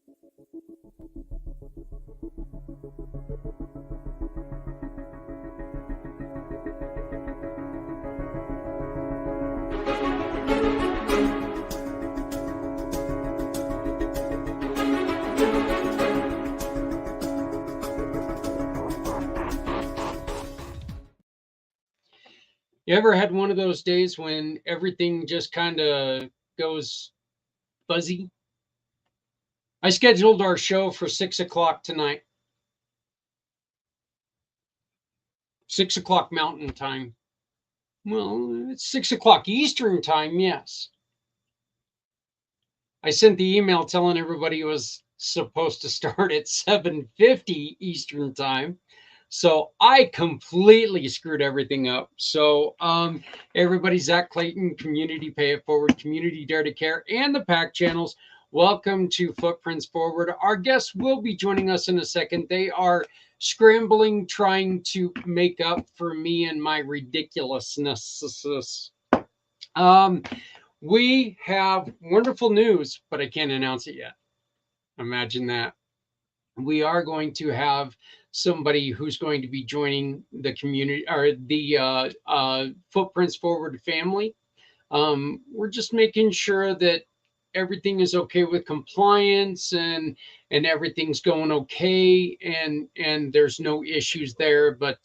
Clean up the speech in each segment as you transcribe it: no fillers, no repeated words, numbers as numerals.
You ever had one of those days when everything just kind of goes fuzzy? I scheduled our show for 6 o'clock tonight, 6 o'clock Mountain Time. Well, it's 6 o'clock Eastern Time, yes. I sent the email telling everybody it was supposed to start at 7:50 Eastern Time. So I completely screwed everything up. So everybody, Zach Clayton, Community Pay It Forward, Community Dare to Care, and the PAC channels, welcome to Footprints Forward. Our guests will be joining us in a second. They are scrambling, trying to make up for me and my ridiculousness. We have wonderful news, but I can't announce it yet. Imagine that. We are going to have somebody who's going to be joining the community or the Footprints Forward family. We're just making sure that everything is okay with compliance and everything's going okay and there's no issues there, but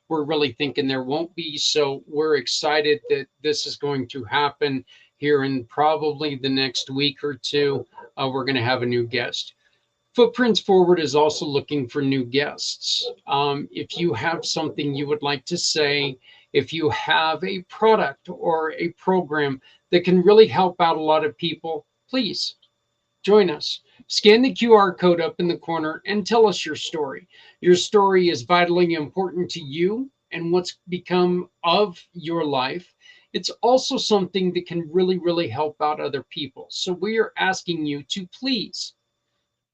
we're really thinking there won't be. So we're excited that this is going to happen here in probably the next week or two. We're going to have a new guest. Footprints Forward is also looking for new guests. If you have something you would like to say, if you have a product or a program that can really help out a lot of people, please join us. Scan the QR code up in the corner and tell us your story. Your story is vitally important to you and what's become of your life. It's also something that can really, really help out other people. So we are asking you to please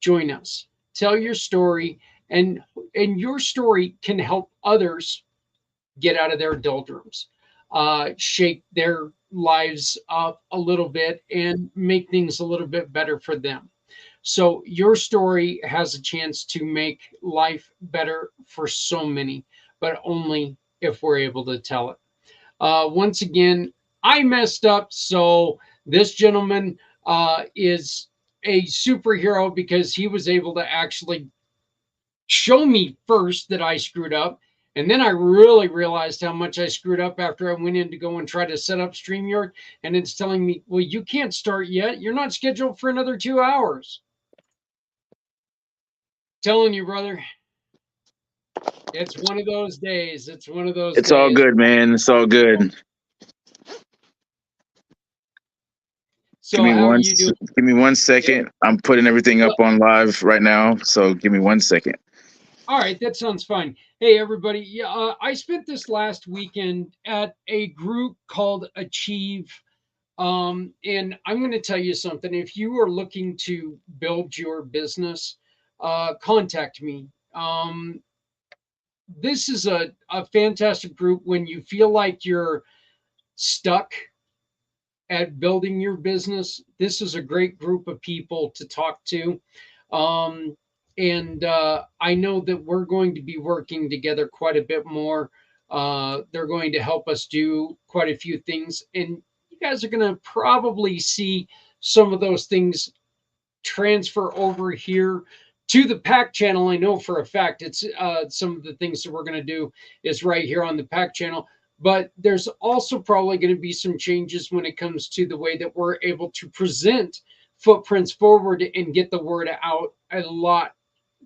join us. Tell your story, and your story can help others get out of their doldrums, shake their lives up a little bit, and make things a little bit better for them. So your story has a chance to make life better for so many, but only if we're able to tell it. Once again, I messed up, so this gentleman is a superhero because he was able to actually show me first that I screwed up. And then I really realized how much I screwed up after I went in to go and try to set up StreamYard. And it's telling me, well, you can't start yet. You're not scheduled for another 2 hours. Telling you, brother, it's one of those days. It's one of those It's days. all good, man. It's all good. So how are you doing? Give me 1 second. I'm putting everything up on live right now. So give me 1 second. All right, that sounds fine. Hey, everybody. Yeah, I spent this last weekend at a group called Achieve. And I'm going to tell you something. If you are looking to build your business, contact me. This is a fantastic group when you feel like you're stuck at building your business. This is a great group of people to talk to. And I know that we're going to be working together quite a bit more. They're going to help us do quite a few things. And you guys are going to probably see some of those things transfer over here to the PAC channel. I know for a fact it's some of the things that we're going to do is right here on the PAC channel. But there's also probably going to be some changes when it comes to the way that we're able to present Footprints Forward and get the word out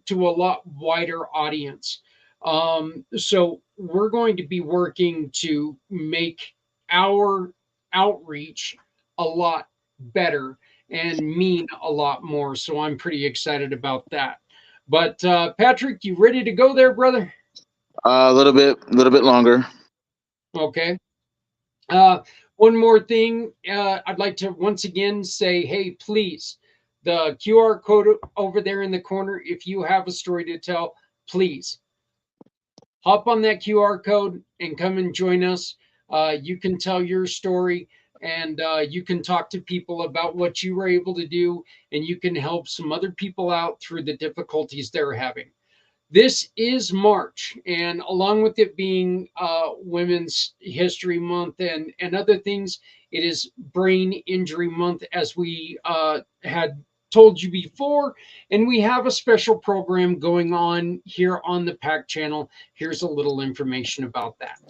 to a lot wider audience. So we're going to be working to make our outreach a lot better and mean a lot more. So I'm pretty excited about that. But Patrick, you ready to go there, brother? A little bit longer. Okay. One more thing, I'd like to once again say, hey, please, the QR code over there in the corner, if you have a story to tell, please hop on that QR code and come and join us. You can tell your story. and you can talk to people about what you were able to do, and you can help some other people out through the difficulties they're having. This is March, and along with it being Women's History Month and other things, it is Brain Injury Month, as we had told you before. And we have a special program going on here on the PAC channel. Here's a little information about that.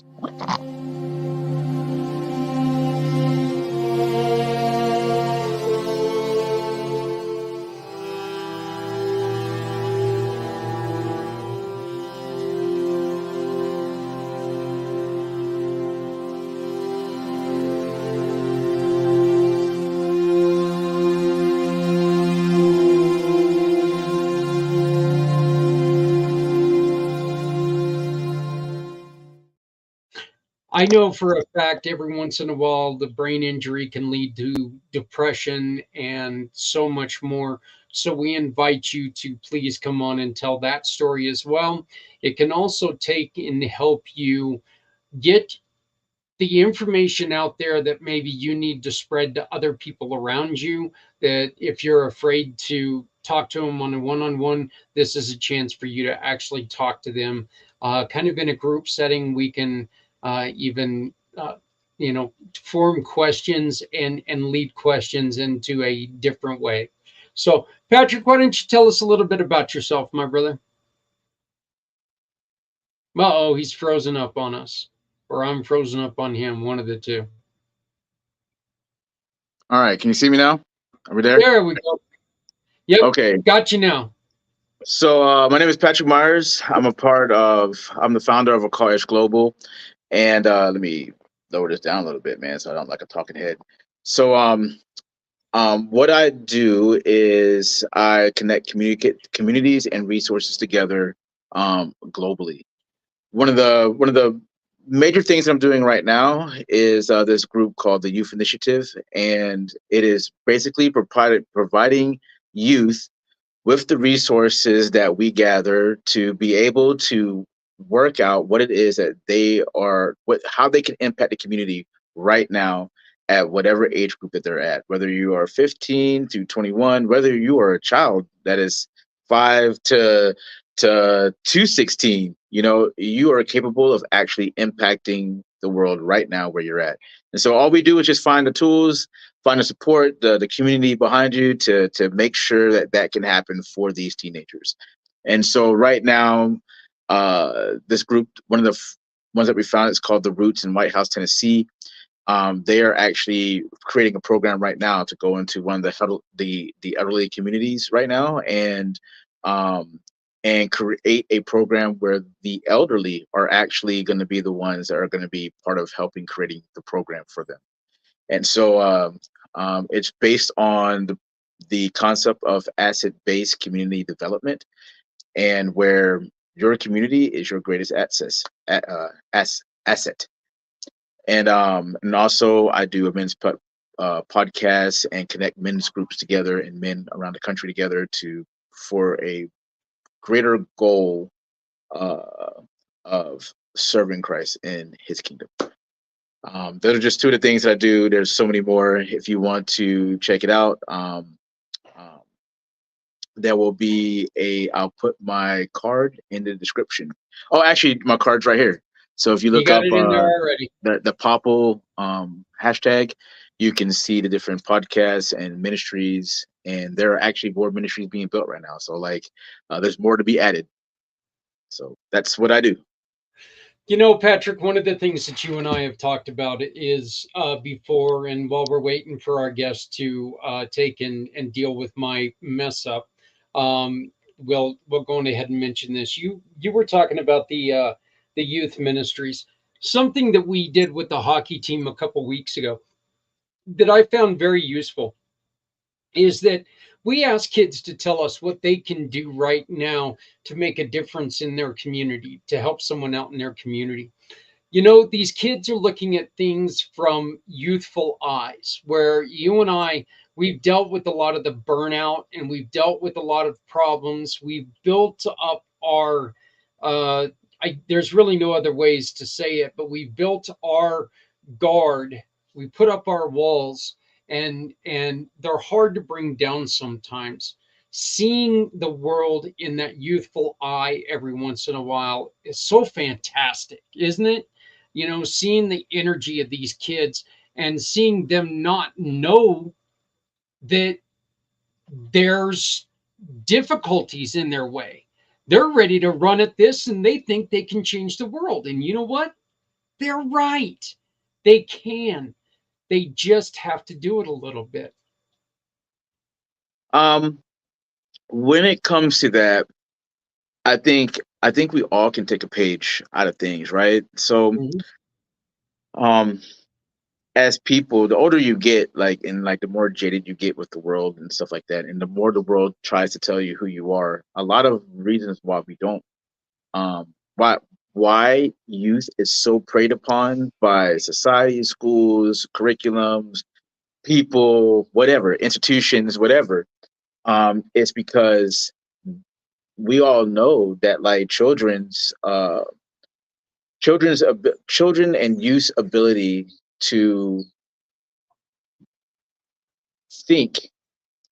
I know for a fact every once in a while the brain injury can lead to depression and so much more. So we invite you to please come on and tell that story as well. It can also take and help you get the information out there that maybe you need to spread to other people around you. That if you're afraid to talk to them on a one-on-one, this is a chance for you to actually talk to them kind of in a group setting. We can even form questions and lead questions into a different way. So Patrick, why don't you tell us a little bit about yourself, my brother? Uh-oh, he's frozen up on us, or I'm frozen up on him, one of the two. All right, can you see me now? Are we there? There we go. Yep, Okay. got you now. So my name is Patrick Myers. I'm the founder of a Call Edge Global, and let me lower this down a little bit, man, so I don't like a talking head. So what I do is I connect communities and resources together globally. One of the major things I'm doing right now is this group called the Youth Initiative, and it is basically providing youth with the resources that we gather to be able to work out what it is that they are, what how they can impact the community right now at whatever age group that they're at, whether you are 15 to 21, whether you are a child that is 5 to 216, you are capable of actually impacting the world right now where you're at. And so all we do is just find the tools, find the support, the community behind you to make sure that that can happen for these teenagers. And so right now, this group, one of the ones that we found, is called the Roots in White House, Tennessee. They are actually creating a program right now to go into one of the elderly communities right now, um, and create a program where the elderly are actually going to be the ones that are going to be part of helping creating the program for them. And so it's based on the concept of asset-based community development, and where your community is your greatest asset. And also I do a podcasts and connect men's groups together and men around the country together to for a greater goal uh, of serving Christ in His kingdom. Those are just two of the things that I do. There's so many more. If you want to check it out, um, there will be I'll put my card in the description. Oh, actually, my card's right here. So if you You look got up it in there already. the Popple hashtag, you can see the different podcasts and ministries, and there are actually more ministries being built right now. So like, there's more to be added. So that's what I do. Patrick, one of the things that you and I have talked about is before, and while we're waiting for our guest to take and deal with my mess up, we'll go on ahead and mention this. You were talking about the youth ministries, something that we did with the hockey team a couple weeks ago that I found very useful is that we ask kids to tell us what they can do right now to make a difference in their community, to help someone out in their community. These kids are looking at things from youthful eyes, where you and I, we've dealt with a lot of the burnout and we've dealt with a lot of problems. We've built up our, there's really no other ways to say it, but we've built our guard We put up our walls, and they're hard to bring down sometimes. Seeing the world in that youthful eye every once in a while is so fantastic, isn't it? Seeing the energy of these kids and seeing them not know that there's difficulties in their way. They're ready to run at this and they think they can change the world. And you know what? They're right. They can. They just have to do it a little bit. Um, when it comes to that, I think we all can take a page out of things, right? So, Mhm. um, as people, the older you get, like, and like the more jaded you get with the world and stuff like that, and the more the world tries to tell you who you are, a lot of reasons why we don't, why youth is so preyed upon by society, schools, curriculums, people, whatever, institutions, whatever, it's because we all know that, like, children and youth's ability to think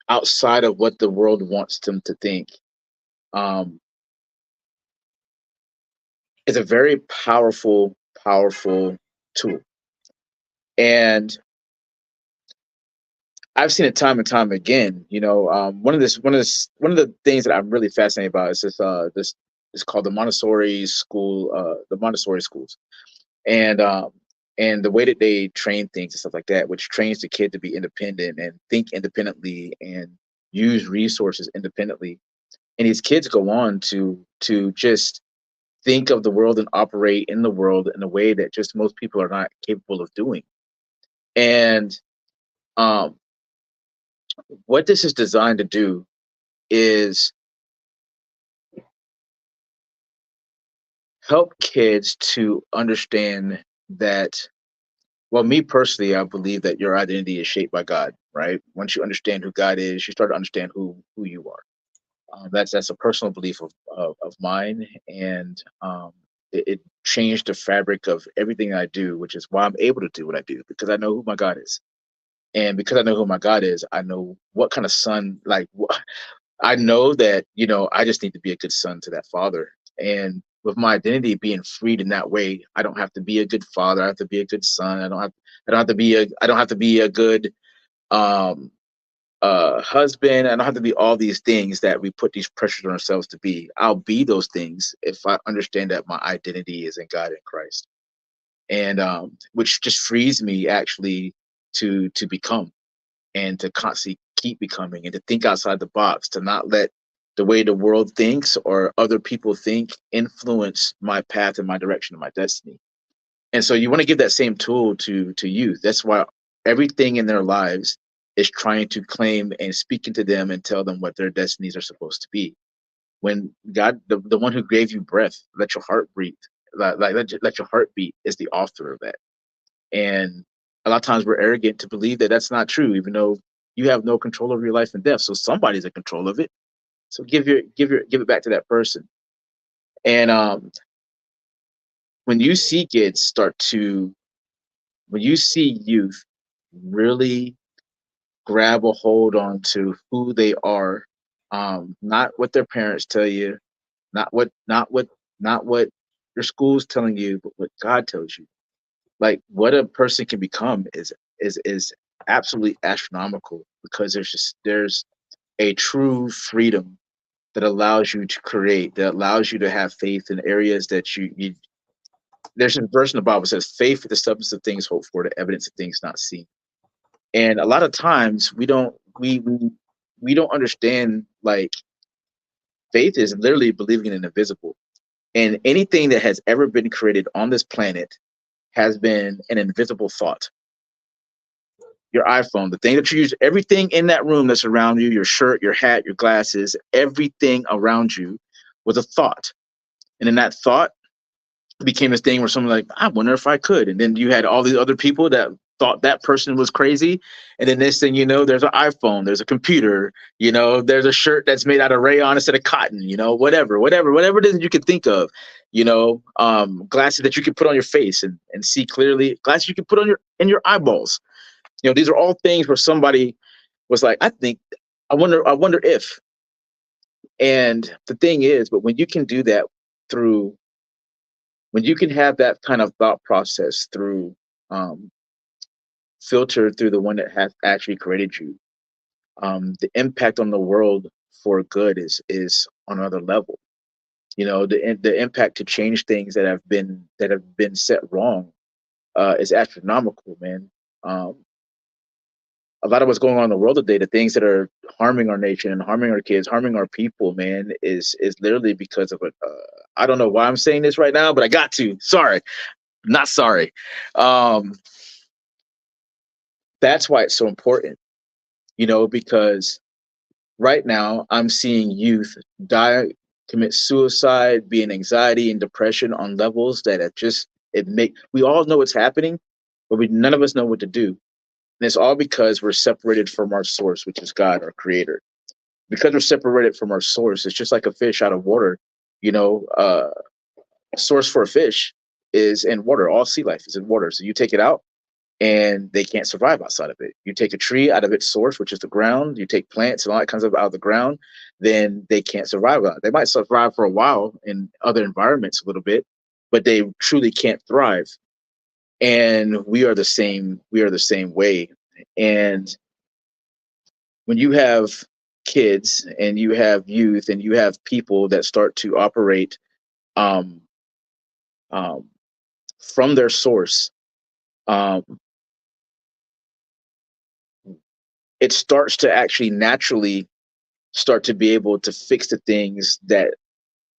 outside of what the world wants them to think, um, is a very powerful tool. And I've seen it time and time again. One of the things that I'm really fascinated about is this is called the Montessori school, the Montessori schools, and the way that they train things and stuff like that, which trains the kid to be independent and think independently and use resources independently. And these kids go on to just think of the world and operate in the world in a way that just most people are not capable of doing. And um, what this is designed to do is help kids to understand that, well, me personally, I believe that your identity is shaped by God, right? Once you understand who God is, you start to understand who you are. That's a personal belief of mine, and it changed the fabric of everything I do, which is why I'm able to do what I do, because I know who my God is. And because I know who my God is, I know what kind of son, like, I know that, I just need to be a good son to that father. And with my identity being freed in that way, I don't have to be a good father. I have to be a good son. I don't have to be a good um husband. I don't have to be all these things that we put these pressures on ourselves to be. I'll be those things if I understand that my identity is in God and Christ. And which just frees me actually to become, and to constantly keep becoming, and to think outside the box, to not let the way the world thinks or other people think influence my path and my direction and my destiny. And so you want to give that same tool to youth. That's why everything in their lives is trying to claim and speak into them and tell them what their destinies are supposed to be. When God, the one who gave you breath, let your heart breathe, let your heart beat, is the author of that. And a lot of times we're arrogant to believe that that's not true, even though you have no control over your life and death. So somebody's in control of it. So give it back to that person. And when you see kids start to when you see youth really grab a hold on to who they are, not what their parents tell you, not what your school's telling you, but what God tells you. Like, what a person can become is absolutely astronomical, because there's a true freedom that allows you to create, that allows you to have faith in areas that you there's a verse in the Bible that says faith is the substance of things hoped for, the evidence of things not seen. And a lot of times we don't understand, like, faith is literally believing in the invisible. And anything that has ever been created on this planet has been an invisible thought. Your iPhone, the thing that you use, everything in that room that's around you, your shirt, your hat, your glasses, everything around you was a thought. And then that thought became this thing where someone, like, I wonder if I could. And then you had all these other people that thought that person was crazy. And then next thing you know, there's an iPhone, there's a computer, there's a shirt that's made out of rayon instead of cotton, whatever it is that you can think of, glasses that you can put on your face and see clearly, glasses you can put on your eyeballs. These are all things where somebody was like, I wonder if. And the thing is, but when you can do that through, when you can have that kind of thought process through, um, filtered through the one that has actually created you, the impact on the world for good is on another level. The impact to change things that have been set wrong, is astronomical, man. Um, a lot of what's going on in the world today, the things that are harming our nation and harming our kids, harming our people, man, is literally because of it. I don't know why I'm saying this right now, but I got to. Sorry, not sorry. Um, that's why it's so important, because right now I'm seeing youth die, commit suicide, be in anxiety and depression on levels that we all know it's happening, but we none of us know what to do. And it's all because we're separated from our source, which is God, our creator. Because we're separated from our source, it's just like a fish out of water. Source for a fish is in water. All sea life is in water. So you take it out, and they can't survive outside of it. You take a tree out of its source, which is the ground, you take plants and all that comes up out of the ground, then they can't survive. They might survive for a while in other environments a little bit, but they truly can't thrive. And we are the same way. And when you have kids and you have youth and you have people that start to operate, um, um, from their source, um, it starts to actually naturally start to be able to fix the things that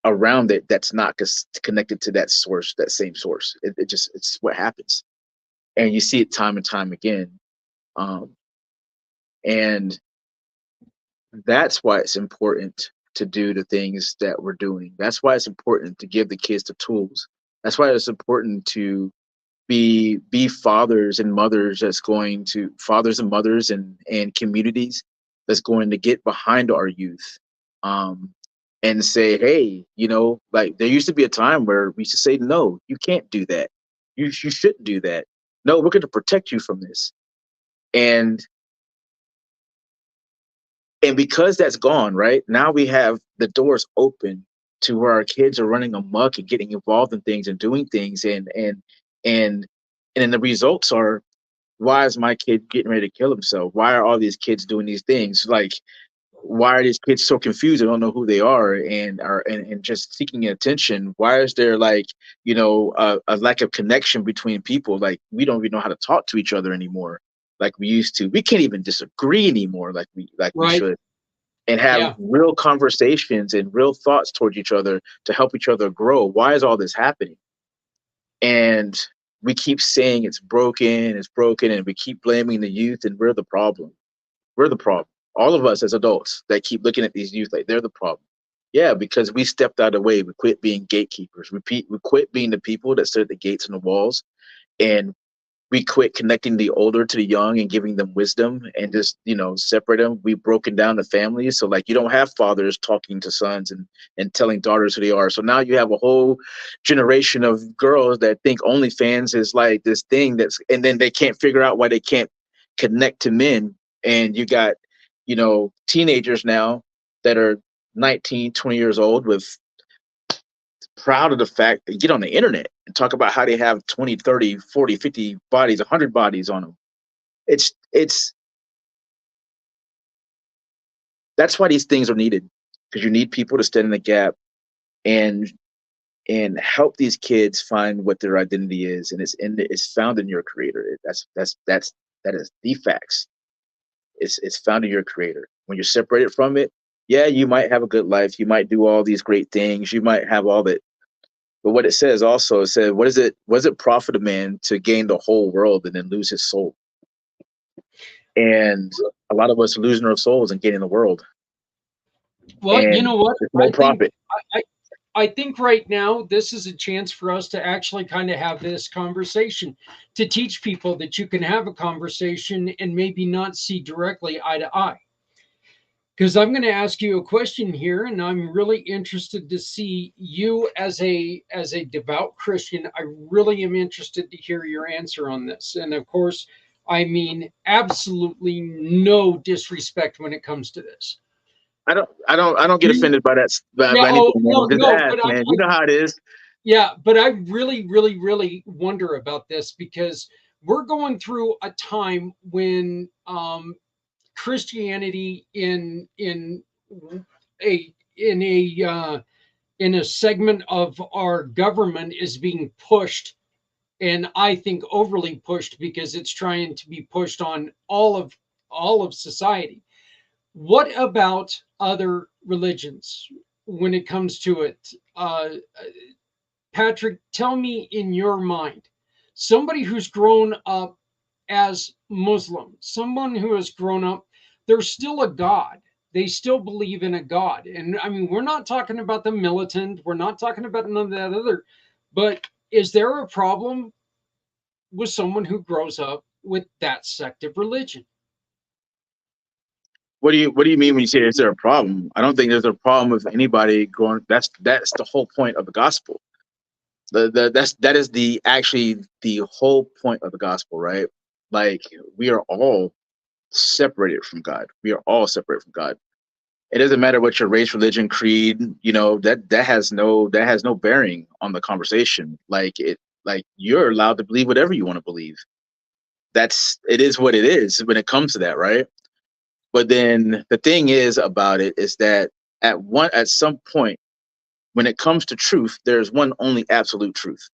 around it that's not connected to that source, that same source. It's what happens, and you see it time and time again. Um, and that's why it's important to do the things that we're doing. That's why it's important to give the kids the tools. That's why it's important to be fathers and mothers that's going to fathers and mothers and communities that's going to get behind our youth, um and say, hey, like there used to be a time where we used to say, no, you can't do that, you shouldn't do that, no, we're going to protect you from this. And and because that's gone, right now we have the doors open to where our kids are running amok and getting involved in things and doing things, and and then the results are, why is my kid getting ready to kill himself? Why are all these kids doing these things? Like, why are these kids so confused? They don't know who they are and just seeking attention. Why is there like, a lack of connection between people? Like, we don't even know how to talk to each other anymore like we used to. We can't even disagree anymore like we Right. should, and have Yeah. real conversations and real thoughts towards each other to help each other grow. Why is all this happening? And we keep saying it's broken, and we keep blaming the youth, and we're the problem. We're the problem. All of us as adults that keep looking at these youth like they're the problem. Yeah, because we stepped out of the way. We quit being gatekeepers. We quit being the people that stood at the gates and the walls, and we quit connecting the older to the young and giving them wisdom and just separate them. We've broken down the families, so like you don't have fathers talking to sons and telling daughters who they are. So now you have a whole generation of girls that think OnlyFans is like this thing and then they can't figure out why they can't connect to men. And you got teenagers now that are 19, 20 years old with proud of the fact that get on the internet and talk about how they have 20, 30, 40, 50 bodies, 100 bodies on them. It's That's why these things are needed, because you need people to stand in the gap and help these kids find what their identity is, and it's found in your creator. That is the facts. It's found in your creator. When you're separated from it, yeah, you might have a good life, you might do all these great things, you might have all that. But what it says also, it said, what does it profit a man to gain the whole world and then lose his soul? And a lot of us are losing our souls and gaining the world. Well, you And know what? it's I no think profit. I, I think right now this is a chance for us to actually kind of have this conversation, to teach people that you can have a conversation and maybe not see directly eye to eye. Because I'm going to ask you a question here, and I'm really interested to see you as a devout Christian. I really am interested to hear your answer on this. And of course, I mean absolutely no disrespect when it comes to this. I don't get You, offended by that yeah. by Oh anything, man. no, Just no. ask, But man. You know how it is. yeah, but I really, really, really wonder about this because we're going through a time when Christianity a in a in a segment of our government is being pushed, and I think overly pushed because it's trying to be pushed on all of society. What about other religions when it comes to it? Patrick, tell me in your mind, somebody who's grown up as Muslim, someone who has grown up, there's still a God. They still believe in a God. And I mean, we're not talking about the militant, we're not talking about none of that other, but is there a problem with someone who grows up with that sect of religion? What do you mean when you say is there a problem? I don't think there's a problem with anybody going. That's the whole point of the gospel. That is the actually the whole point of the gospel, right? Like we are all separated from God. We are all separated from God. It doesn't matter what your race, religion, creed. That has no bearing on the conversation. Like you're allowed to believe whatever you want to believe. It is what it is when it comes to that, right? But then the thing is about it is that at some point when it comes to truth, there's one only absolute truth.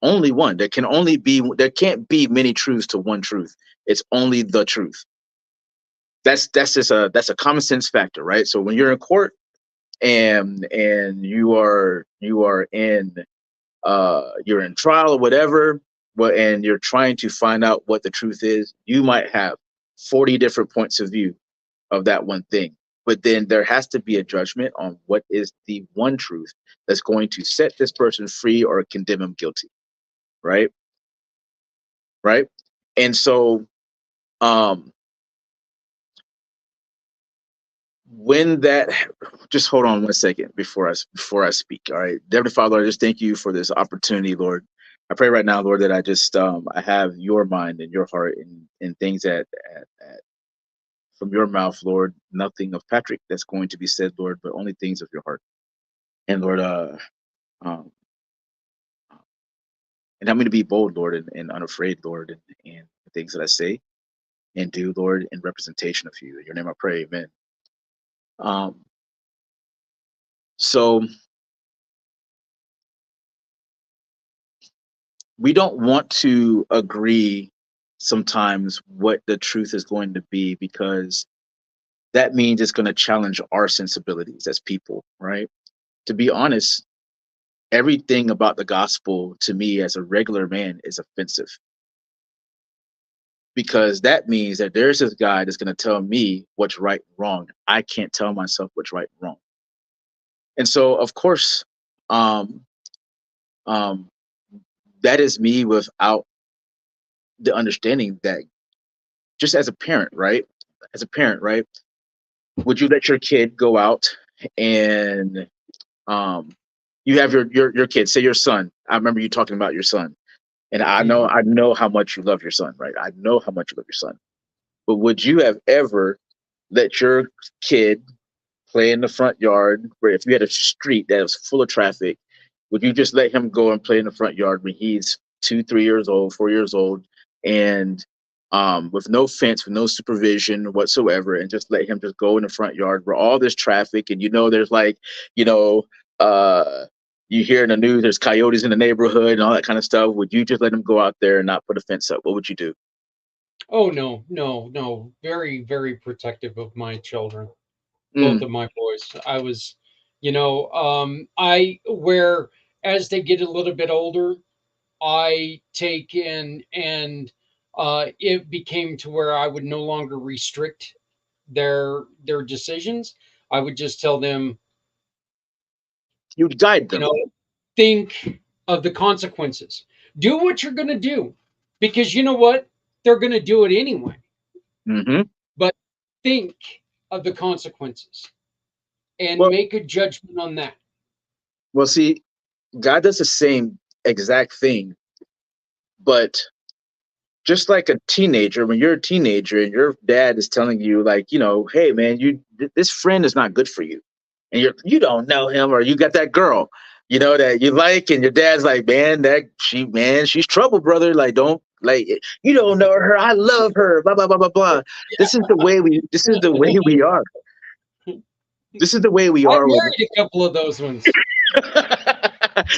Only one. There can't be many truths to one truth. It's only the truth. That's a common sense factor, right? So when you're in court and you're in trial or whatever, but and you're trying to find out what the truth is, you might have 40 different points of view of that one thing. But then there has to be a judgment on what is the one truth that's going to set this person free or condemn him guilty, right? Right. And so um when that just hold on 1 second before I speak. All right. Heavenly Father, I just thank you for this opportunity, Lord. I pray right now, Lord, that I have your mind and your heart and things at from your mouth, Lord, nothing of Patrick that's going to be said, Lord, but only things of your heart. And Lord, um, and help me to be bold, Lord, and unafraid, Lord, and the things that I say and do, Lord, in representation of you. In your name I pray, amen. Um, so we don't want to agree sometimes what the truth is going to be because that means it's going to challenge our sensibilities as people, right? To be honest, everything about the gospel to me as a regular man is offensive because that means that there's this guy that's going to tell me what's right and wrong. I can't tell myself what's right and wrong. And so, of course, um, um, that is me without the understanding that just as a parent, right? As a parent, right? Would you let your kid go out and um, you have your kid, say your son. I remember you talking about your son, and I know Mhm. I know how much you love your son, right? I know how much you love your son. But would you have ever let your kid play in the front yard where if you had a street that was full of traffic, would you just let him go and play in the front yard when he's 2, 3 years old, 4 years old, and with no fence, with no supervision whatsoever, and just let him just go in the front yard where all this traffic and there's like, you know, uh you hear in the news there's coyotes in the neighborhood and all that kind of stuff. Would you just let him go out there and not put a fence up? What would you do? Oh no, no, no. Very, very protective of my children, both Mm, of my boys. I was, I where as they get a little bit older, I take in and it became to where I would no longer restrict their decisions. I would just tell them You'd guide You them. know, think of the consequences. Do what you're going to do because you know what? They're going to do it anyway. Hmm. But think of the consequences and Well, make a judgment on that. well, see, God does the same exact thing, but just like a teenager, when you're a teenager and your dad is telling you, like, hey man, this friend is not good for you, and you don't know him, or you got that girl, that you like, and your dad's like, man, she's trouble, brother. Like, don't like you don't know her. I love her. Blah blah blah blah blah. This is the way we are. This is the way we I are with married a couple of those ones.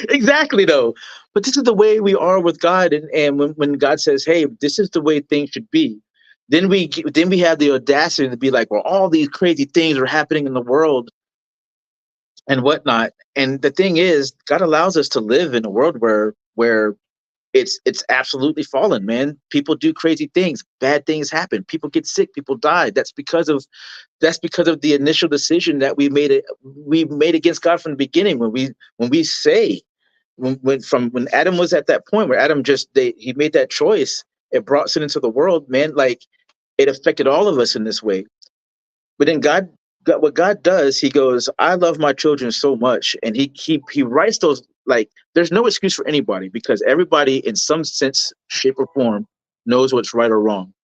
exactly though. But this is the way we are with God, and when God says, "Hey, this is the way things should be," then we have the audacity to be like, "Well, all these crazy things are happening in the world and whatnot." And the thing is, God allows us to live in a world where it's absolutely fallen, man. People do crazy things, bad things happen, people get sick, people die. That's because of the initial decision that we made against God from the beginning. When we say when Adam was at that point where Adam he made that choice, it brought sin into the world, man. Like, it affected all of us in this way. But then what God does, He goes, "I love my children so much," and He writes those, like, there's no excuse for anybody, because everybody in some sense, shape, or form knows what's right or wrong.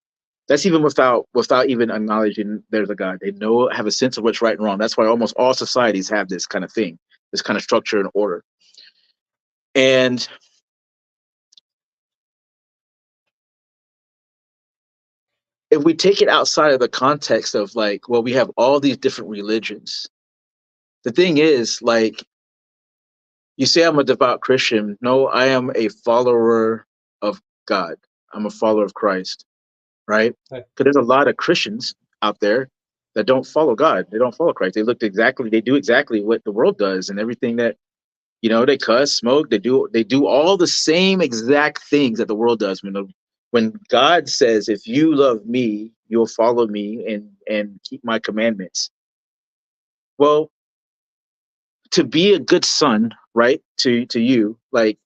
That's even without even acknowledging there's a God. They have a sense of what's right and wrong. That's why almost all societies have this kind of thing, this kind of structure and order. And if we take it outside of the context of, like, well, we have all these different religions. The thing is, like, you say I'm a devout Christian. No, I am a follower of God. I'm a follower of Christ, right? Okay. Because there's a lot of Christians out there that don't follow God. They don't follow Christ. They do exactly what the world does, and everything that, they cuss, smoke, they do all the same exact things that the world does. When God says, "If you love me, you'll follow me and keep my commandments." Well, to be a good son, right? To you, like,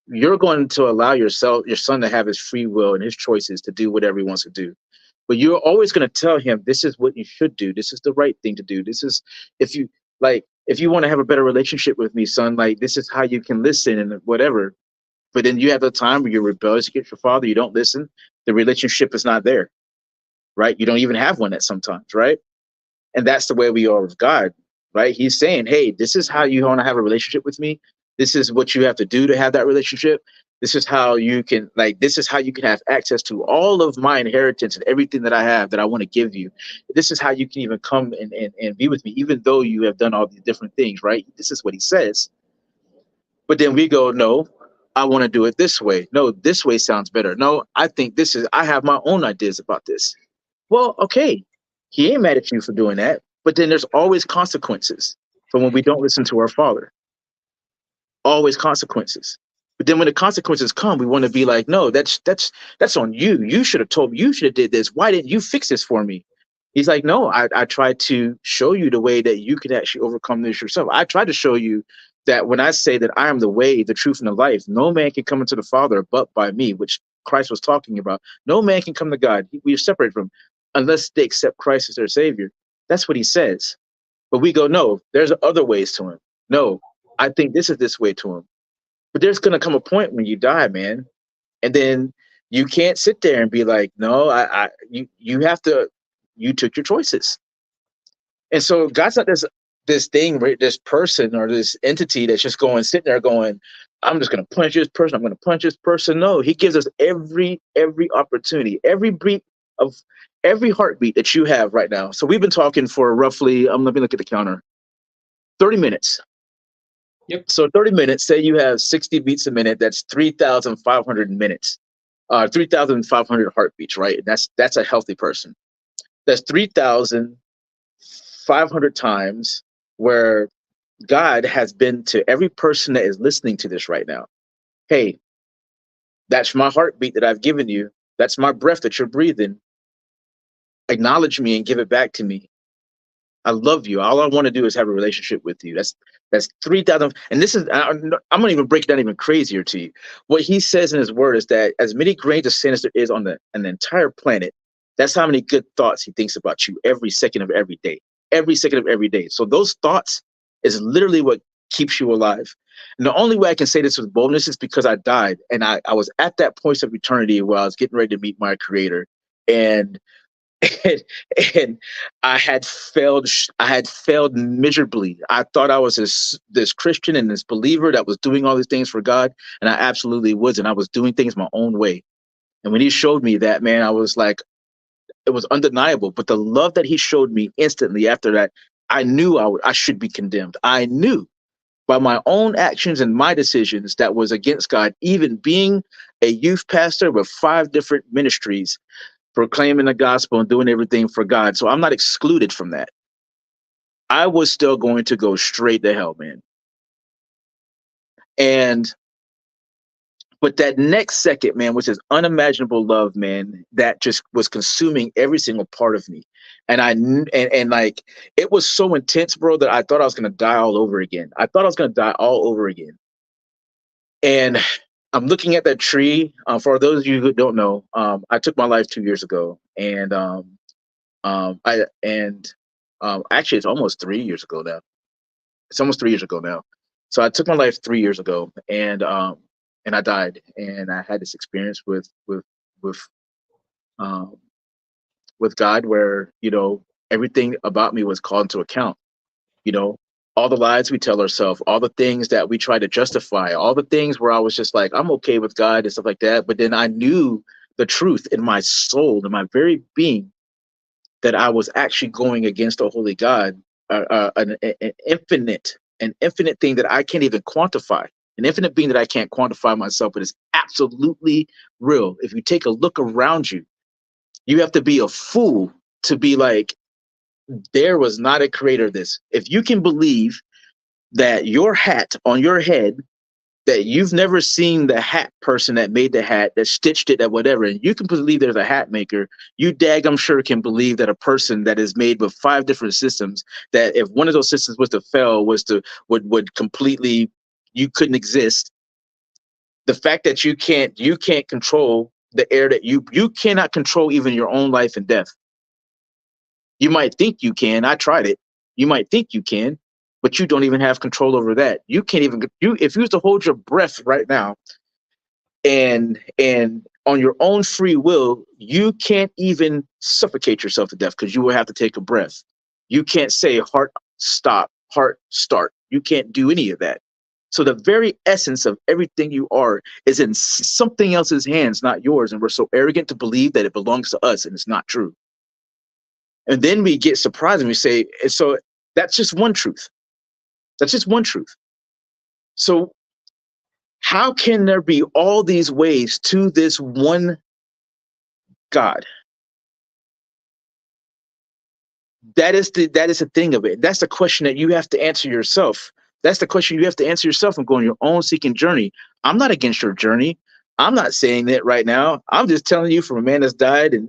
you're going to allow your son to have his free will and his choices to do whatever he wants to do. But you're always going to tell him, this is what you should do. This is the right thing to do. This is, if you want to have a better relationship with me, son, like, this is how you can listen and whatever. But then you have the time where you're rebellious against your father, you don't listen, the relationship is not there, right? You don't even have one at sometimes, right? And that's the way we are with God, right? He's saying, "Hey, this is how you want to have a relationship with me. This is what you have to do to have that relationship. This is how you can have access to all of my inheritance and everything that I have that I want to give you. This is how you can even come and be with me, even though you have done all these different things," right? This is what he says. But then we go, "No, I want to do it this way. No, this way sounds better. No, I have my own ideas about this." Well, okay, he ain't mad at you for doing that, but then there's always consequences for when we don't listen to our father. Always consequences. But then when the consequences come, we want to be like, "No, that's on you. You should have told me. You should have did this. Why didn't you fix this for me?" He's like, "No, I tried to show you the way that you can actually overcome this yourself. I tried to show you that when I say that I am the way, the truth, and the life, no man can come into the Father but by me," which Christ was talking about. No man can come to God. We are separated from him unless they accept Christ as their Savior. That's what he says. But we go, "No, there's other ways to him. No, I think this is this way to him." But there's gonna come a point when you die, man, and then you can't sit there and be like, "No, you have to. You took your choices." And so God's not this thing, right, this person or this entity that's just going sitting there going, "I'm just gonna punch this person. I'm gonna punch this person." No, He gives us every opportunity, every beat of every heartbeat that you have right now. So we've been talking for roughly, let me look at the counter, 30 minutes. Yep. So 30 minutes, say you have 60 beats a minute, that's 3,500 minutes, 3,500 heartbeats, right? That's a healthy person. That's 3,500 times where God has been to every person that is listening to this right now. "Hey, that's my heartbeat that I've given you. That's my breath that you're breathing. Acknowledge me and give it back to me." I love you. All I want to do is have a relationship with you. That's 3,000. And this is, I'm going to even break it down even crazier to you. What he says in his word is that as many grains of sand as there is on the entire planet, that's how many good thoughts he thinks about you every second of every day. Every second of every day. So those thoughts is literally what keeps you alive. And the only way I can say this with boldness is because I died. And I was at that point of eternity where I was getting ready to meet my creator. And and, and I had failed miserably. I thought I was this Christian and this believer that was doing all these things for God, and I absolutely wasn't. I was doing things my own way. And when he showed me that, man, I was like, it was undeniable. But the love that he showed me instantly after that, I knew I should be condemned. I knew by my own actions and my decisions that was against God, even being a youth pastor with 5 different ministries, proclaiming the gospel and doing everything for God. So I'm not excluded from that. I was still going to go straight to hell, man. And but that next second, man, was this unimaginable love, man, that just was consuming every single part of me. And like it was so intense, bro, that I thought I was gonna die all over again. I thought I was gonna die all over again. And I'm looking at that tree. For those of you who don't know, I took my life 2 years ago, and I and actually it's almost 3 years ago now. It's almost 3 years ago now. So I took my life 3 years ago, and I died, and I had this experience with um, with God, where everything about me was called into account. You know, all the lies we tell ourselves, all the things that we try to justify, all the things where I was just like, I'm okay with God and stuff like that. But then I knew the truth in my soul, in my very being, that I was actually going against a holy God, an infinite thing that I can't even quantify, an infinite being that I can't quantify myself, but it's absolutely real. If you take a look around you, you have to be a fool to be like, there was not a creator of this. If you can believe that your hat on your head, that you've never seen the hat person that made the hat, that stitched it, that whatever, and you can believe there's a hat maker, you dag I'm sure can believe that a person that is made with 5 different systems, that if one of those systems was to fail, would completely, you couldn't exist. The fact that you can't control the air, that you cannot control even your own life and death. You might think you can. I tried it. You might think you can, but you don't even have control over that. You can't even, if you was to hold your breath right now, and on your own free will, you can't even suffocate yourself to death, because you will have to take a breath. You can't say heart stop, heart start. You can't do any of that. So the very essence of everything you are is in something else's hands, not yours. And we're so arrogant to believe that it belongs to us, and it's not true. And then we get surprised and we say, so that's just one truth. That's just one truth. So how can there be all these ways to this one God? That is the thing of it. That's the question that you have to answer yourself. That's the question you have to answer yourself and go on your own seeking journey. I'm not against your journey. I'm not saying that right now. I'm just telling you from a man that's died and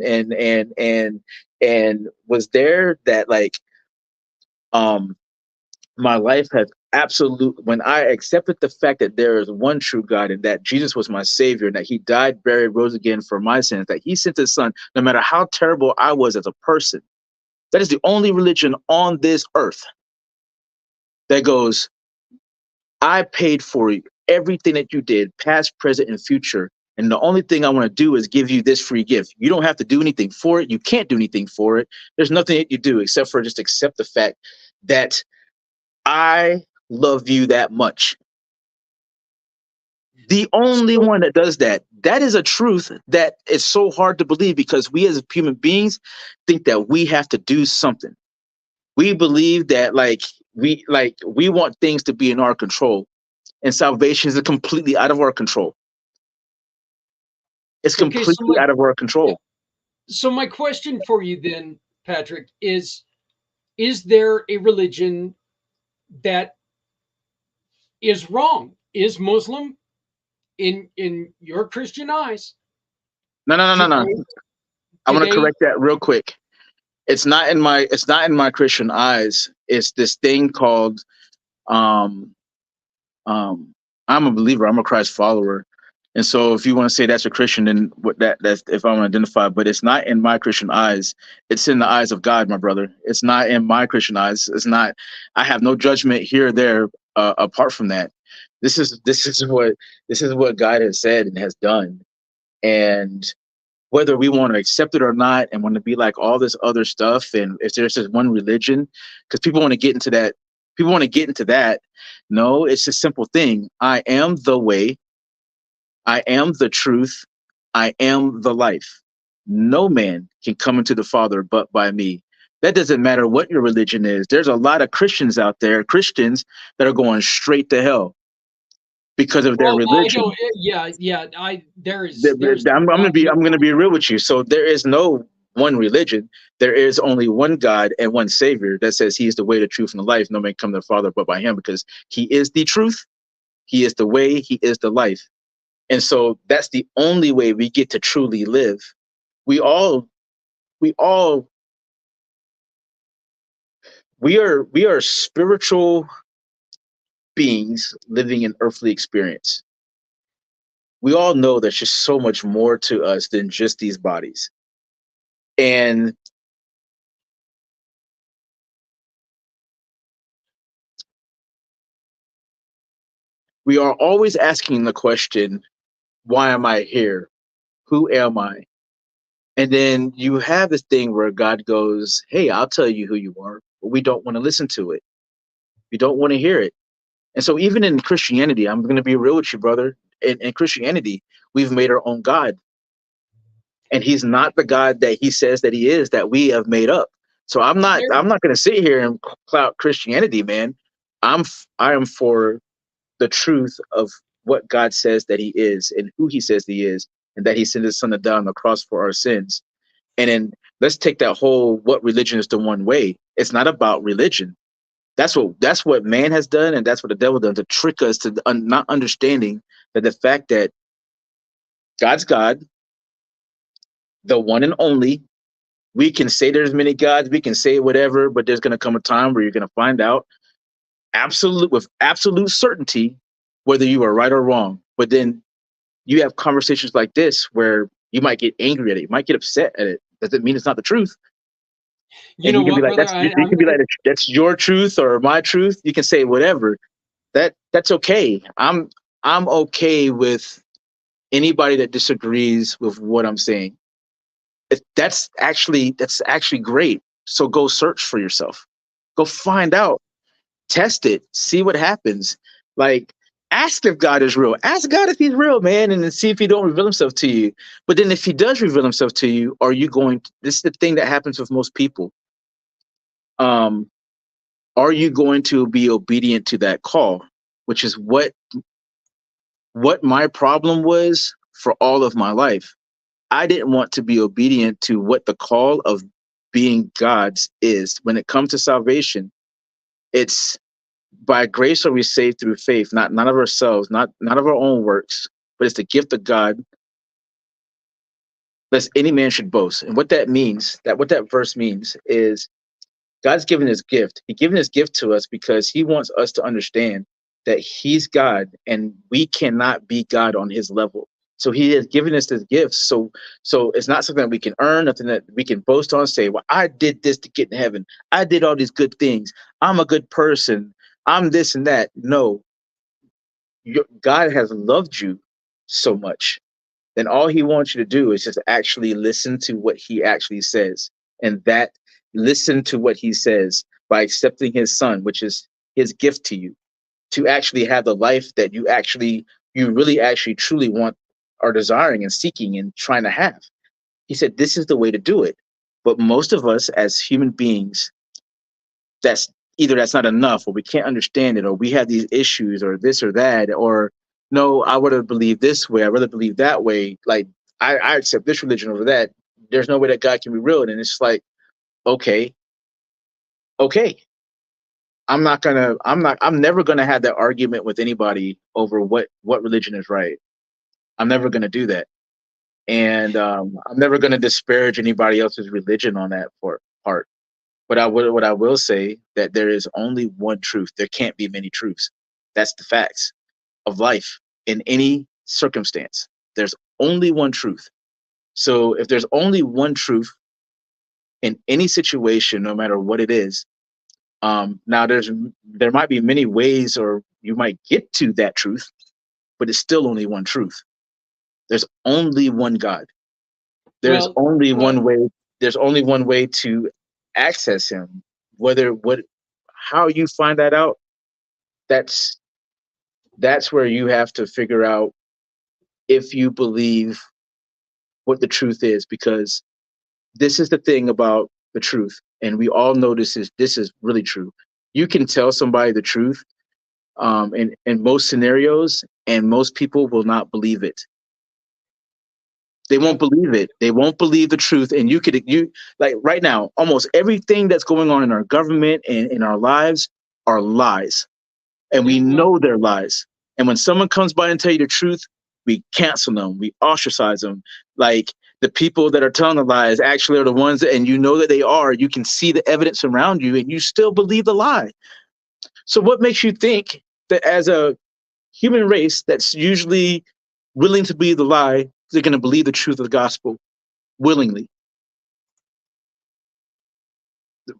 was there, that like um my life has absolute, when I accepted the fact that there is one true God and that Jesus was my savior and that he died, buried, rose again for my sins, that he sent his son, no matter how terrible I was as a person. That is the only religion on this earth that goes, I paid for everything that you did, past, present, and future. And the only thing I want to do is give you this free gift. You don't have to do anything for it. You can't do anything for it. There's nothing that you do except for just accept the fact that I love you that much. The only So, one that does that. That is a truth that is so hard to believe, because we as human beings think that we have to do something. We believe that we want things to be in our control, and salvation is completely out of our control. It's okay, so completely out of our yeah, control. so my question for you then, Patrick, is there a religion that is wrong? Is Muslim, in your Christian eyes, No, no, no, no, no. today I want to today correct that real quick. It's not in my Christian eyes. It's this thing called um I'm a believer. I'm a Christ follower. And so if you want to say that's a Christian, then that's if I want to identify, but it's not in my Christian eyes. It's in the eyes of God, my brother. It's not in my Christian eyes. It's not. I have no judgment here or there apart from that. This is what God has said and has done. And whether we want to accept it or not and want to be like all this other stuff, and if there's just one religion, because people want to get into that, people want to get into that. No, it's a simple thing. I am the way, I am the truth, I am the life. No man can come into the Father but by me. That doesn't matter what your religion is. There's a lot of Christians out there, Christians that are going straight to hell because of their Well, I don't. religion. Yeah, yeah. There's I'm gonna be real with you. So there is no one religion. There is only one God and one Savior that says He is the way, the truth, and the life. No man come to the Father but by Him, because He is the truth, He is the way, He is the life. And so that's the only way we get to truly live. We all, we all, we are spiritual beings living an earthly experience. We all know there's just so much more to us than just these bodies. And we are always asking the question, why am I here? Who am I? And then you have this thing where God goes, hey, I'll tell you who you are, but we don't want to listen to it. We don't want to hear it. And so even in Christianity, I'm going to be real with you, brother. In Christianity, we've made our own God. And he's not the God that he says that he is, that we have made up. So there. I'm not going to sit here and clout Christianity, man. I am for the truth of what God says that he is and who he says he is, and that he sent his son to die on the cross for our sins. And then let's take that whole what religion is the one way. It's not about religion. That's what man has done, and that's what the devil done to trick us to not understanding that the fact that God's God, the one and only. We can say there's many gods, we can say whatever, but there's going to come a time where you're going to find out with absolute certainty whether you are right or wrong. But then you have conversations like this where you might get angry at it, you might get upset at it. Doesn't mean it's not the truth. You And know you can be what, like, brother? you can be like, that's your truth or my truth. You can say whatever. That's okay. I'm okay with anybody that disagrees with what I'm saying. That's actually great. So go search for yourself. Go find out. Test it. See what happens. Like, ask if God is real. Ask God if He's real, man, and then see if He don't reveal Himself to you. But then, if He does reveal Himself to you, are you going? This is the thing that happens with most people. Um, are you going to be obedient to that call? Which is what my problem was for all of my life. I didn't want to be obedient to what the call of being God's is. When it comes to salvation, it's by grace are we saved through faith, not of ourselves, not of our own works, but it's the gift of God, lest any man should boast. And what that means, that what that verse means is God's given his gift. He given his gift to us because he wants us to understand that he's God and we cannot be God on his level. So he has given us this gift. So it's not something that we can earn, nothing that we can boast on, say, well, I did this to get in heaven. I did all these good things. I'm a good person. I'm this and that. No, God has loved you so much. Then all he wants you to do is just actually listen to what he actually says. And that listen to what he says by accepting his son, which is his gift to you, to actually have the life that you really actually truly want, are desiring and seeking and trying to have. He said, this is the way to do it. But most of us as human beings, that's either that's not enough, or we can't understand it, or we have these issues, or this or that, or no, I would have believed this way, I rather believe that way. Like I accept this religion over that. There's no way that God can be real. And it's like, okay, okay. I'm never gonna have that argument with anybody over what religion is right. I'm never gonna do that. And I'm never gonna disparage anybody else's religion on that for. part. But what I will say that there is only one truth. There can't be many truths. That's the facts of life in any circumstance. There's only one truth. So if there's only one truth in any situation, no matter what it is, now there might be many ways, or you might get to that truth, but it's still only one truth. There's only one God. There's Well, only well, one way. There's only one way to access Him. Whether what how you find that out, that's that's where you have to figure out if you believe what the truth is, because this is the thing about the truth, and we all know this is really true. You can tell somebody the truth, in most scenarios, and most people will not believe it. They won't yep. believe it. They won't believe the truth. And you like right now, almost everything that's going on in our government and in our lives are lies, and we Well, know they're lies. And when someone comes by and tell you the truth, we cancel them, we ostracize them. Like, the people that are telling the lies actually are the ones that, and you know that they are. You can see the evidence around you, and you still believe the lie. So, what makes you think that as a human race that's usually willing to believe the lie, they're going to believe the truth of the gospel willingly?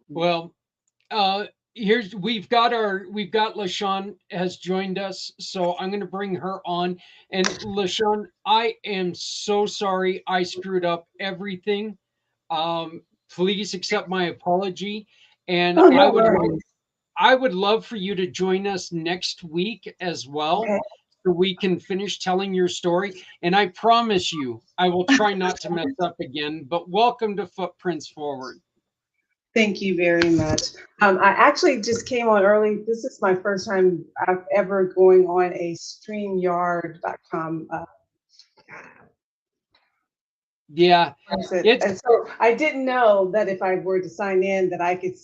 well, here's we've got LaShone has joined us, so I'm going to bring her on. And LaShone, I am so sorry I screwed up everything. Please accept my apology, and Oh, no worries. I would love for you to join us next week as well, Okay. so we can finish telling your story. And I promise you, I will try not to mess up again. But welcome to Footprints Forward. Thank you very much. I actually just came on early. This is my first time I've ever going on a StreamYard.com Yeah, person. it's And so I didn't know that if I were to sign in that I could,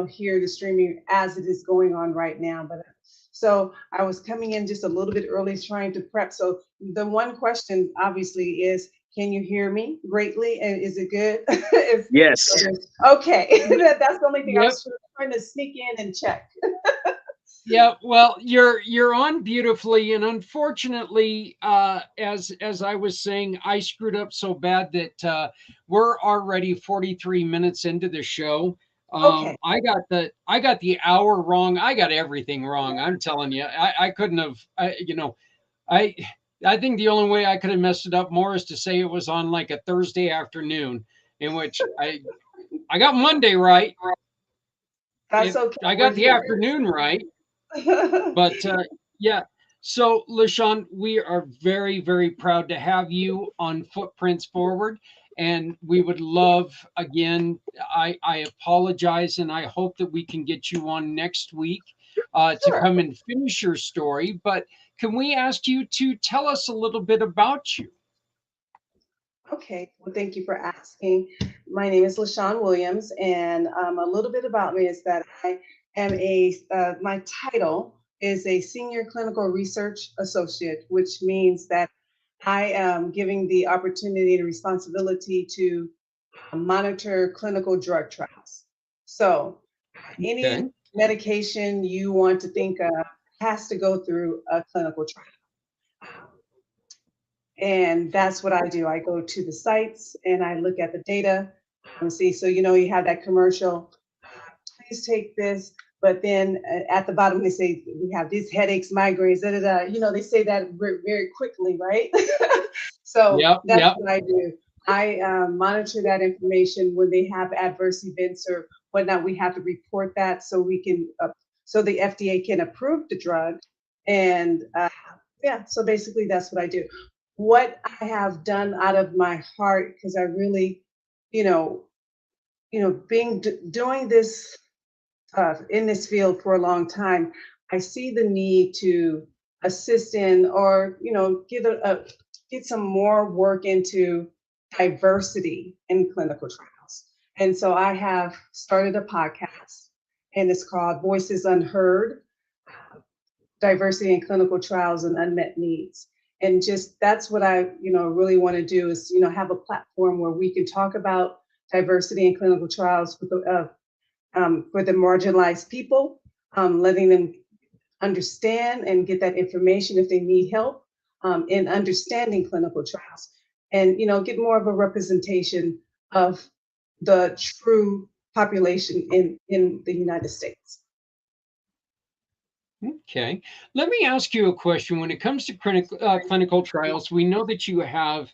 hear the streaming as it is going on right now. But so I was coming in just a little bit early trying to prep. So the one question obviously is, can you hear me greatly? And is it good? If, Yes. okay, that's the only thing I yep. was trying to sneak in and check. Yeah, well, you're on beautifully, and unfortunately, as I was saying, I screwed up so bad that we're already 43 minutes into the show. Okay. I got the hour wrong. I got everything wrong. I'm telling you, I couldn't have. I I think the only way I could have messed it up more is to say it was on like a Thursday afternoon, in which I got Monday right. That's okay. I We're got the here. afternoon right. But yeah, so LaShawn, we are very, very proud to have you on Footprints Forward. And we would love, again, I apologize, and I hope that we can get you on next week to Sure. come and finish your story. But can we ask you to tell us a little bit about you? Okay, well, thank you for asking. My name is LaShawn Williams, and a little bit about me is that I am my title is a Senior Clinical Research Associate, which means that I am giving the opportunity and responsibility to monitor clinical drug trials. So, any Okay. medication you want to think of has to go through a clinical trial. And that's what I do. I go to the sites and I look at the data and see. So, you have that commercial, please take this. But then at the bottom, they say, we have these headaches, migraines, da da da. They say that very quickly, right? So Yep. that's Yep. what I do. I monitor that information when they have adverse events or whatnot. We have to report that so we can, so the FDA can approve the drug. And yeah, so basically that's what I do. What I have done out of my heart, because I really, you know, doing this in this field for a long time, I see the need to assist in or get some more work into diversity in clinical trials. And so I have started a podcast, and it's called Voices Unheard: Diversity in Clinical Trials and Unmet Needs. And just that's what I really want to do is have a platform where we can talk about diversity in clinical trials for the marginalized people, letting them understand and get that information if they need help in understanding clinical trials, and get more of a representation of the true population in the United States. Okay. Let me ask you a question. When it comes to clinical trials, we know that you have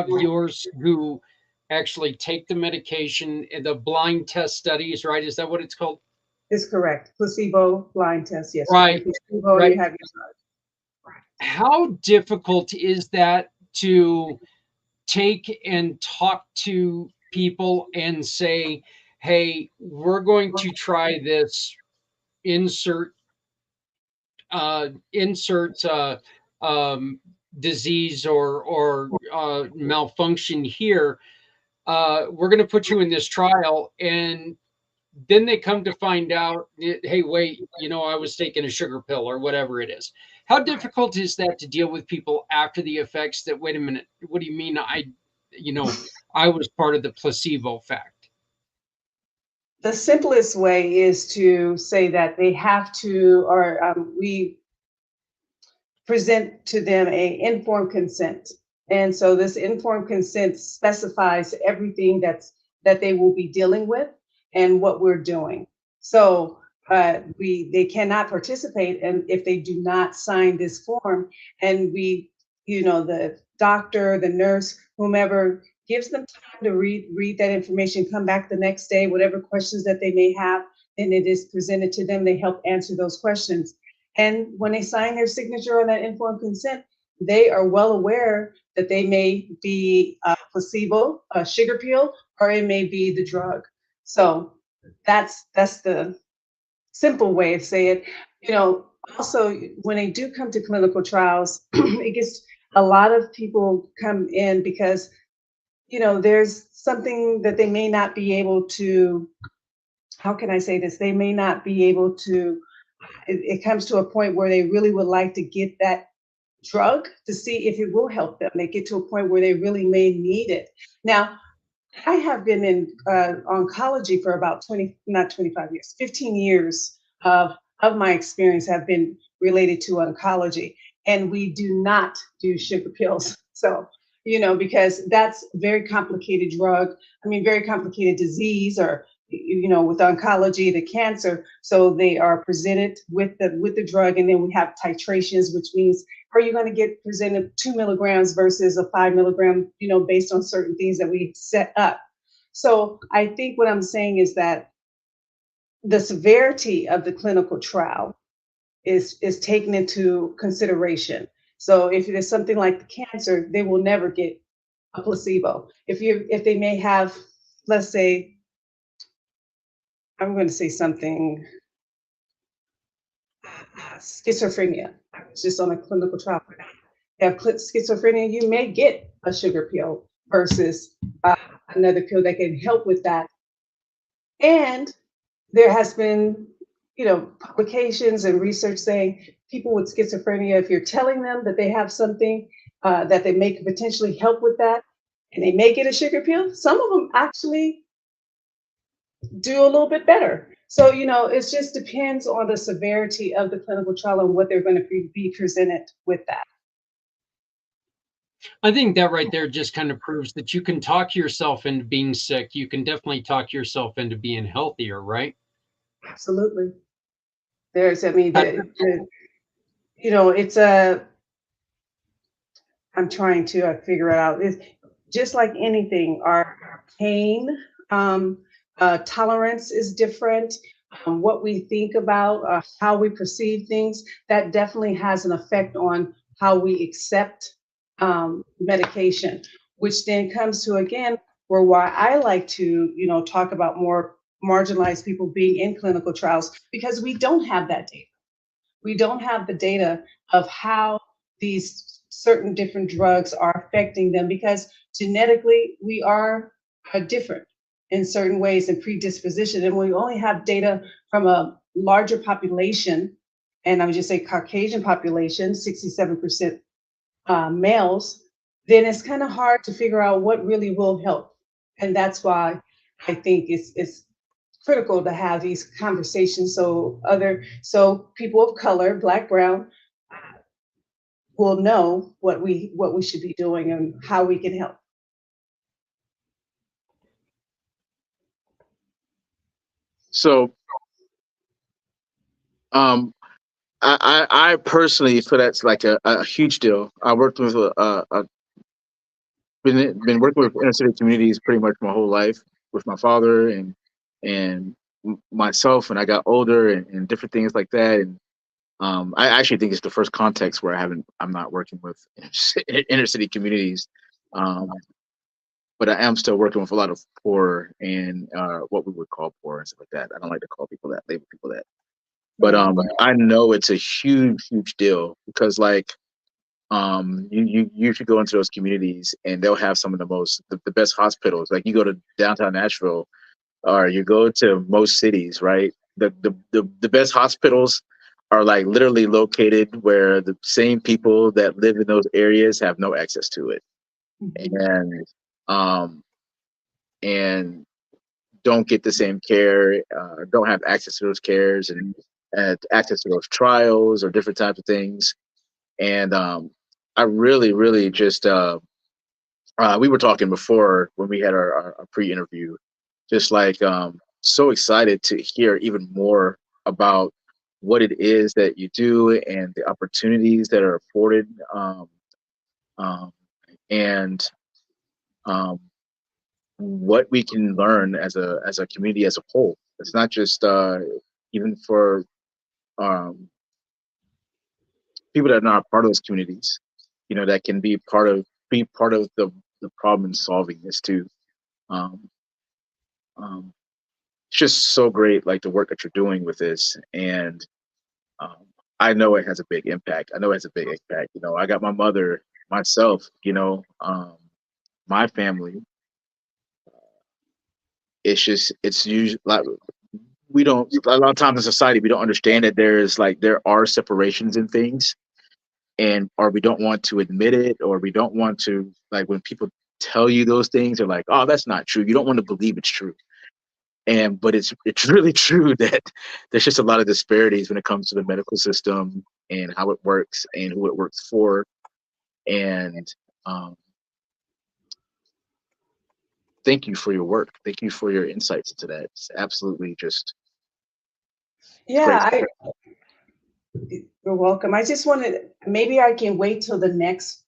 yours who actually take the medication, the blind test studies, right? Is that what it's called? Is correct. Placebo blind test. Yes, you Right. give placebo and Right. you have your drug. Right. How difficult is that to take and talk to people and say, hey, we're going to try this insert insert disease or malfunction here. We're going to put you in this trial, and then they come to find out, hey, wait, I was taking a sugar pill or whatever it is. How difficult is that to deal with people after the effects? That, wait a minute, what do you mean? I was part of the placebo effect. The simplest way is to say that they have to, or we present to them a informed consent. And so this informed consent specifies everything that they will be dealing with and what we're doing. So they cannot participate, and if they do not sign this form, and the doctor, the nurse, whomever gives them time to read that information, come back the next day, whatever questions that they may have, and it is presented to them, they help answer those questions. And when they sign their signature on that informed consent, they are well aware that they may be a placebo, a sugar pill, or it may be the drug. So that's the simple way of saying it. Also, when they do come to clinical trials, it gets a lot of people come in because there's something that they may not be able to. How can I say this? They may not be able to. It comes to a point where they really would like to get that drug to see if it will help them. They get to a point where they really may need it. Now, I have been in oncology for about not 25 years, 15 years of my experience have been related to oncology. And we do not do sugar pills. So, because that's a very complicated drug. Very complicated disease, or, with oncology, the cancer. So they are presented with the drug, and then we have titrations, which means, are you going to get presented 2 milligrams versus a 5 milligram, based on certain things that we set up. So I think what I'm saying is that the severity of the clinical trial is taken into consideration. So if it is something like the cancer, they will never get a placebo. If they may have, let's say, I'm going to say something, schizophrenia. I was just on a clinical trial for that. If you have schizophrenia, you may get a sugar pill versus another pill that can help with that. And there has been, publications and research saying people with schizophrenia, if you're telling them that they have something that they may potentially help with that, and they may get a sugar pill, some of them actually do a little bit better. So, it just depends on the severity of the clinical trial and what they're going to be presented with that. I think that right there just kind of proves that you can talk yourself into being sick. You can definitely talk yourself into being healthier, right? Absolutely. There's, That- it's a, I'm trying to figure it out. It's just like anything, our pain tolerance is different. What we think about, how we perceive things, that definitely has an effect on how we accept medication, which then comes to, again, why I like to, talk about more marginalized people being in clinical trials, because we don't have that data. We don't have the data of how these certain different drugs are affecting them, because genetically we are different in certain ways and predisposition. And we only have data from a larger population, and I would just say Caucasian population, 67% males, then it's kind of hard to figure out what really will help. And that's why I think it's critical to have these conversations so people of color, black, brown, will know what we should be doing and how we can help. So, um, I personally feel that's like a huge deal. I worked with been working with inner city communities pretty much my whole life with my father and myself when I got older and different things like that. And I actually think it's the first context where I'm not working with inner city communities. Um, but I am still working with a lot of poor and what we would call poor and stuff like that. I don't like to call people that, label people that. But Right. I know it's a huge, huge deal because like you should go into those communities and they'll have some of the best hospitals. Like you go to downtown Nashville or you go to most cities, right? The best hospitals are like literally located where the same people that live in those areas have no access to it. Mhm. And um and don't get the same care, don't have access to those cares and access to those trials or different types of things. And I really, really just we were talking before when we had our pre-interview, just like so excited to hear even more about what it is that you do and the opportunities that are afforded, um, and um, what we can learn as a community as a whole. It's not just even for um, people that are not part of those communities, that can be part of the problem in solving this too. Um, um, it's just so great, like the work that you're doing with this, and um, I know it has a big impact. I know it has a big impact. I got my mother, myself. My family. It's usually like we don't. A lot of times in society, we don't understand that there are separations in things, and or we don't want to admit it, or we don't want to like when people tell you those things, they're like, "Oh, that's not true." You don't want to believe it's true. But it's really true that there's just a lot of disparities when it comes to the medical system and how it works and who it works for. And um, thank you for your work. Thank you for your insights into that. It's absolutely just it's great. Yeah, you're welcome. I just wanted, maybe I can wait till the next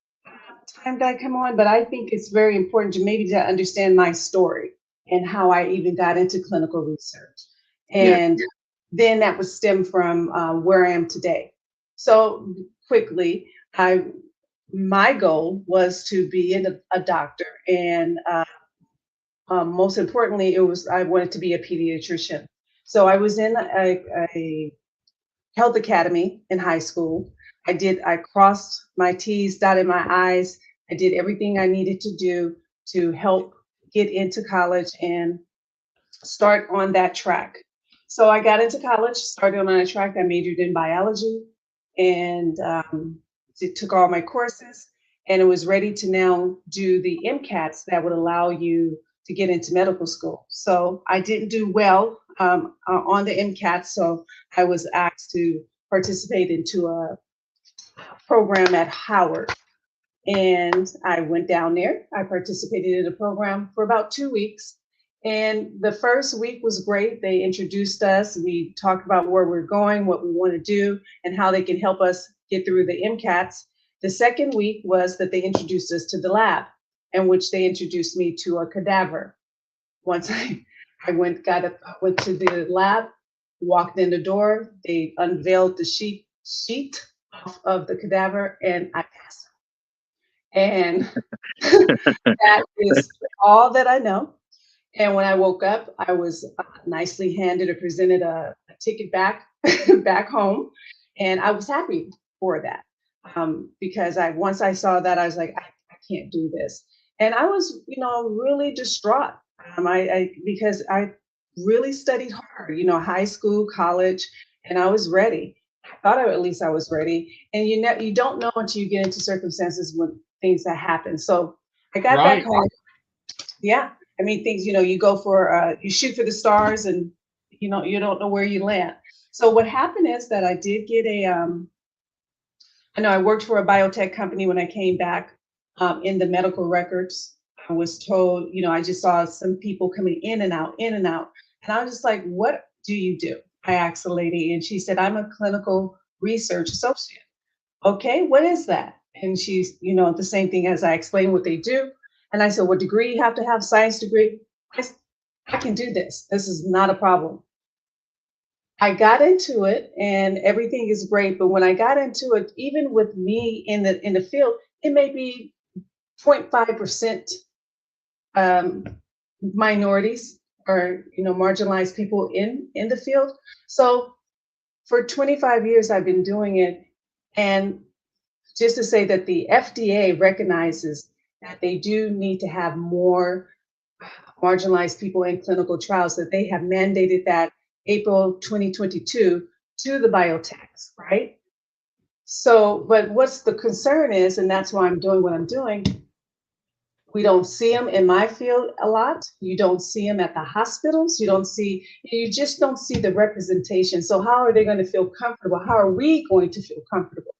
time that I come on, but I think it's very important to maybe to understand my story and how I even got into clinical research. Yeah. And then that would stem from where I am today. So quickly, my goal was to be a doctor, and most importantly, I wanted to be a pediatrician. So I was in a health academy in high school. I crossed my T's, dotted my I's. I did everything I needed to do to help get into college and start on that track. So I got into college, started on a track. I majored in biology and took all my courses, and it was ready to now do the MCATs that would allow you to get into medical school. So I didn't do well on the MCAT, so I was asked to participate into a program at Howard. And I went down there. I participated in a program for about 2 weeks. And the first week was great. They introduced us. We talked about where we're going, what we want to do, and how they can help us get through the MCATs. The second week was that they introduced us to the lab, in which they introduced me to a cadaver. Once I went to the lab, walked in the door, they unveiled the sheet of the cadaver, and I passed. And that is all that I know. And when I woke up, I was nicely handed or presented a ticket back back home, and I was happy for that because I once I saw that I was like, I can't do this, and I was really distraught. Because I really studied hard, high school, college, and I was ready. I thought at least I was ready, and you don't know until you get into circumstances when things that happen. So I got back Right. home. Yeah. I mean, things, you go for, you shoot for the stars and, you don't know where you land. So what happened is that I did get I know I worked for a biotech company when I came back in the medical records. I was told, I just saw some people coming in and out, in and out. And I was just like, what do you do? I asked the lady, and she said, I'm a clinical research associate. Okay, what is that? And she's, the same thing as I explained what they do. And I said, what degree you have to have? Science degree? I can do this. This is not a problem. I got into it and everything is great, but when I got into it, even with me in the field, it may be 0.5% um, minorities or marginalized people in the field. So for 25 years, I've been doing it, and just to say that the FDA recognizes that they do need to have more marginalized people in clinical trials, that they have mandated that April 2022 to the biotechs, right? So, but what's the concern is, and that's why I'm doing what I'm doing, we don't see them in my field a lot. You don't see them at the hospitals. You just don't see the representation. So how are they going to feel comfortable? How are we going to feel comfortable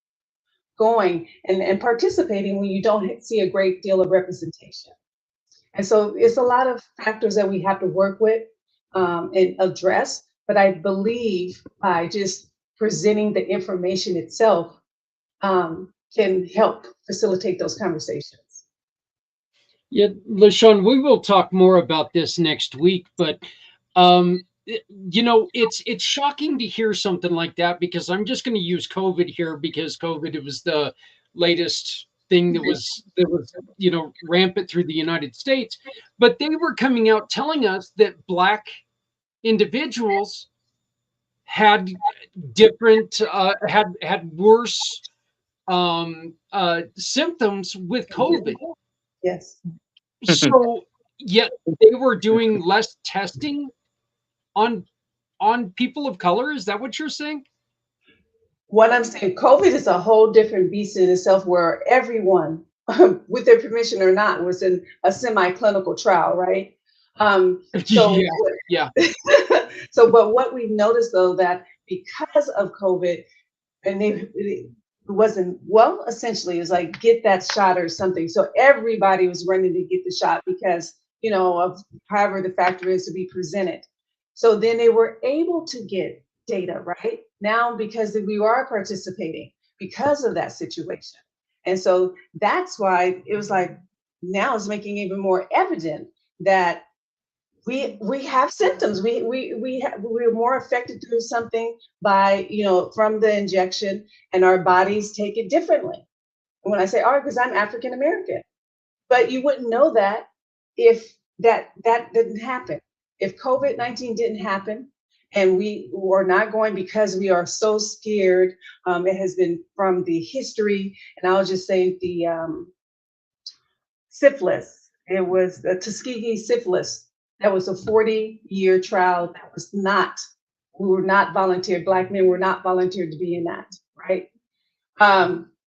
going and participating when you don't see a great deal of representation? And so it's a lot of factors that we have to work with and address. But I believe by just presenting the information itself can help facilitate those conversations. Yeah, LaShone, we will talk more about this next week, but it's shocking to hear something like that, because I'm just going to use COVID here, because COVID was the latest thing that was rampant through the United States, but they were coming out telling us that Black individuals had different had worse symptoms with COVID. Yes. So yet they were doing less testing on people of color. Is that what you're saying? What I'm saying, COVID is a whole different beast in itself, where everyone, with their permission or not, was in a semi-clinical trial, right? So, Yeah, yeah. but what we've noticed though, that because of COVID, and it wasn't, well, essentially, it was like, get that shot or something. So everybody was running to get the shot because, of however the factor is to be presented. So then they were able to get data, right? Now, because we are participating because of that situation. And so that's why it was like, now it's making even more evident that we have symptoms. We're more affected through something by, from the injection, and our bodies take it differently. And when I say, because I'm African American, but you wouldn't know that if that didn't happen. If COVID-19 didn't happen, and we were not going because we are so scared, it has been from the history, and I'll just say the syphilis. It was the Tuskegee syphilis. That was a 40-year trial. We were not volunteered. Black men were not volunteered to be in that, right?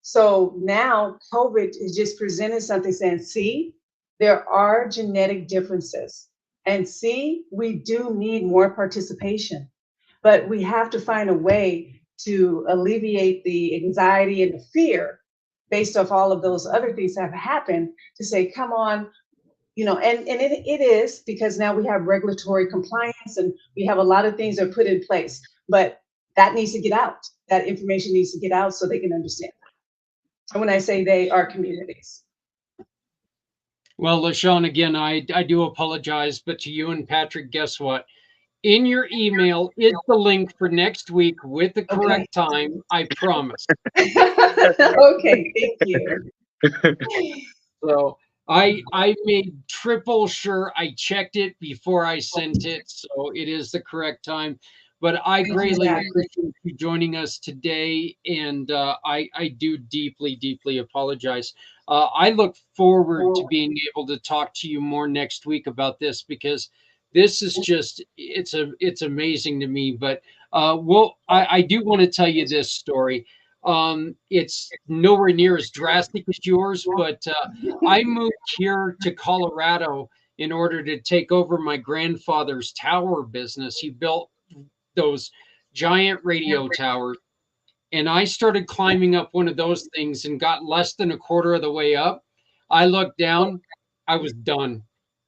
So now COVID is just presented something saying, see, there are genetic differences. And see, we do need more participation, but we have to find a way to alleviate the anxiety and the fear based off all of those other things that have happened, to say, come on, and it is, because now we have regulatory compliance and we have a lot of things that are put in place, but that needs to get out. That information needs to get out so they can understand. And when I say they, are communities. Well, LaShone, again, I do apologize, but to you and Patrick, guess what? In your email is the link for next week with the Okay. correct time. I promise. Okay, thank you. So I made triple sure I checked it before I sent it, so it is the correct time. But I greatly appreciate you joining us today, and I do deeply, deeply apologize. I look forward to being able to talk to you more next week about this, because this is just it's amazing to me. But I do want to tell you this story. It's nowhere near as drastic as yours, but I moved here to Colorado in order to take over my grandfather's tower business. He built those giant radio towers, and I started climbing up one of those things and got less than a quarter of the way up. I looked down, I was done.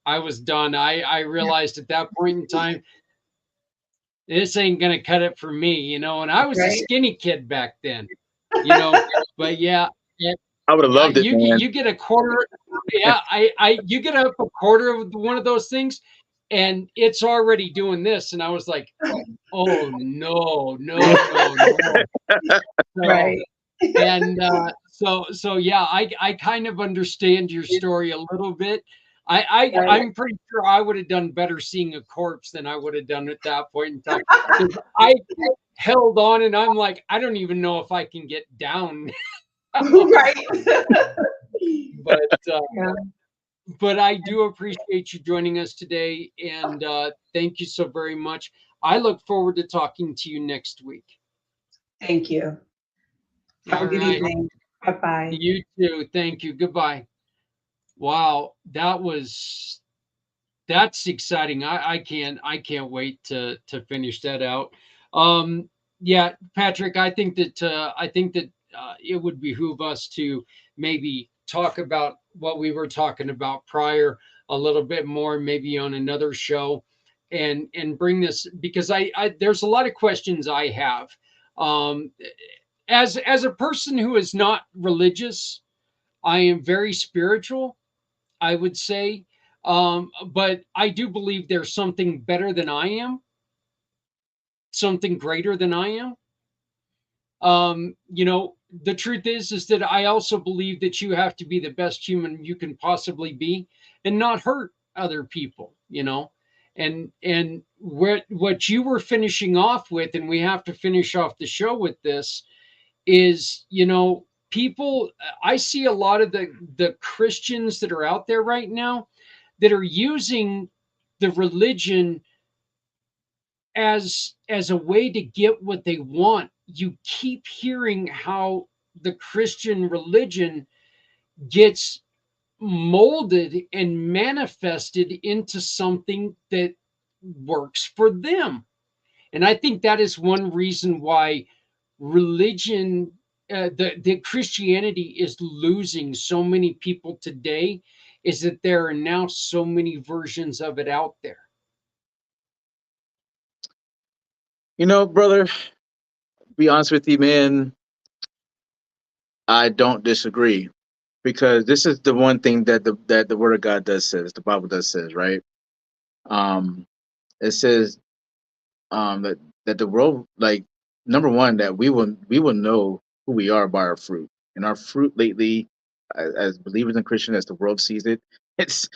I was done. I realized at that point in time, this ain't gonna cut it for me, and I was a Right? skinny kid back then, you know. But yeah, yeah, I would have loved it, man. you get a quarter. Yeah, you get up a quarter of one of those things, and it's already doing this, and I was like, oh no, no, no, no. So Right. and so yeah, I kind of understand your story a little bit. Right. I'm pretty sure I would have done better seeing a corpse than I would have done at that point in time, because I held on and I'm like, I don't even know if I can get down. Right. but Yeah. but I do appreciate you joining us today, and thank you so very much. I look forward to talking to you next week. Thank you. Have a All good right. evening. Bye-bye. You too. Thank you. Goodbye. Wow, that's exciting. I can't wait to finish that out. Um, yeah, Patrick, I think that it would behoove us to maybe talk about what we were talking about prior a little bit more, maybe on another show, and bring this, because I there's a lot of questions I have. Um, as a person who is not religious, I am very spiritual, I would say. But I do believe there's something better than I am, something greater than I am. The truth is that I also believe that you have to be the best human you can possibly be and not hurt other people. And what you were finishing off with, and we have to finish off the show with this, is people. I see a lot of the Christians that are out there right now that are using the religion as a way to get what they want. You keep hearing how the Christian religion gets molded and manifested into something that works for them. And I think that is one reason why religion, the Christianity is losing so many people today, is that there are now so many versions of it out there. Brother, be honest with you, man, I don't disagree, because this is the one thing that the Word of God does says, the Bible does says, right? Um, it says that the world, like, number one, that we will know who we are by our fruit, and our fruit lately, as believers and Christians, as the world sees it, it's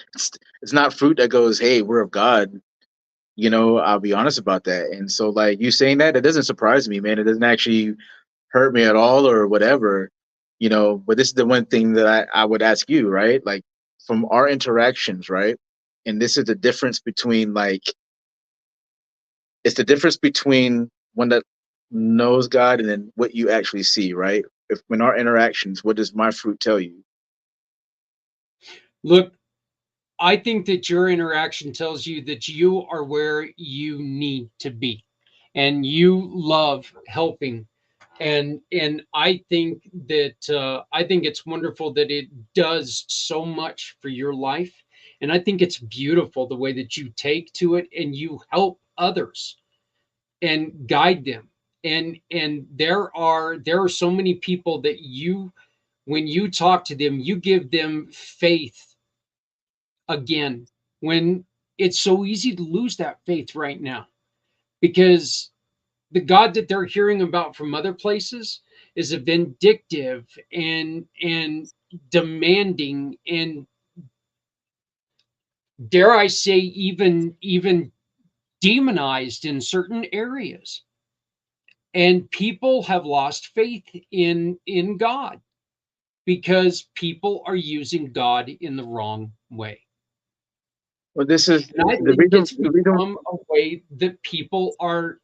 not fruit that goes, hey, we're of God. I'll be honest about that. And so, like, you saying that, it doesn't surprise me, man. It doesn't actually hurt me at all or whatever. But this is the one thing that I would ask you, right? Like, from our interactions, right? And this is the difference between, like, it's the difference between one that knows God and then what you actually see, right? If in our interactions, what does my fruit tell you? Look, I think that your interaction tells you that you are where you need to be and you love helping. And I think it's wonderful that it does so much for your life. And I think it's beautiful the way that you take to it and you help others and guide them. And there are so many people that when you talk to them, you give them faith again, when it's so easy to lose that faith right now, because the God that they're hearing about from other places is a vindictive and demanding, and dare I say, even demonized in certain areas. And people have lost faith in God because people are using God in the wrong way. Well, this is And I the think reason. it's The reason. become a way that people are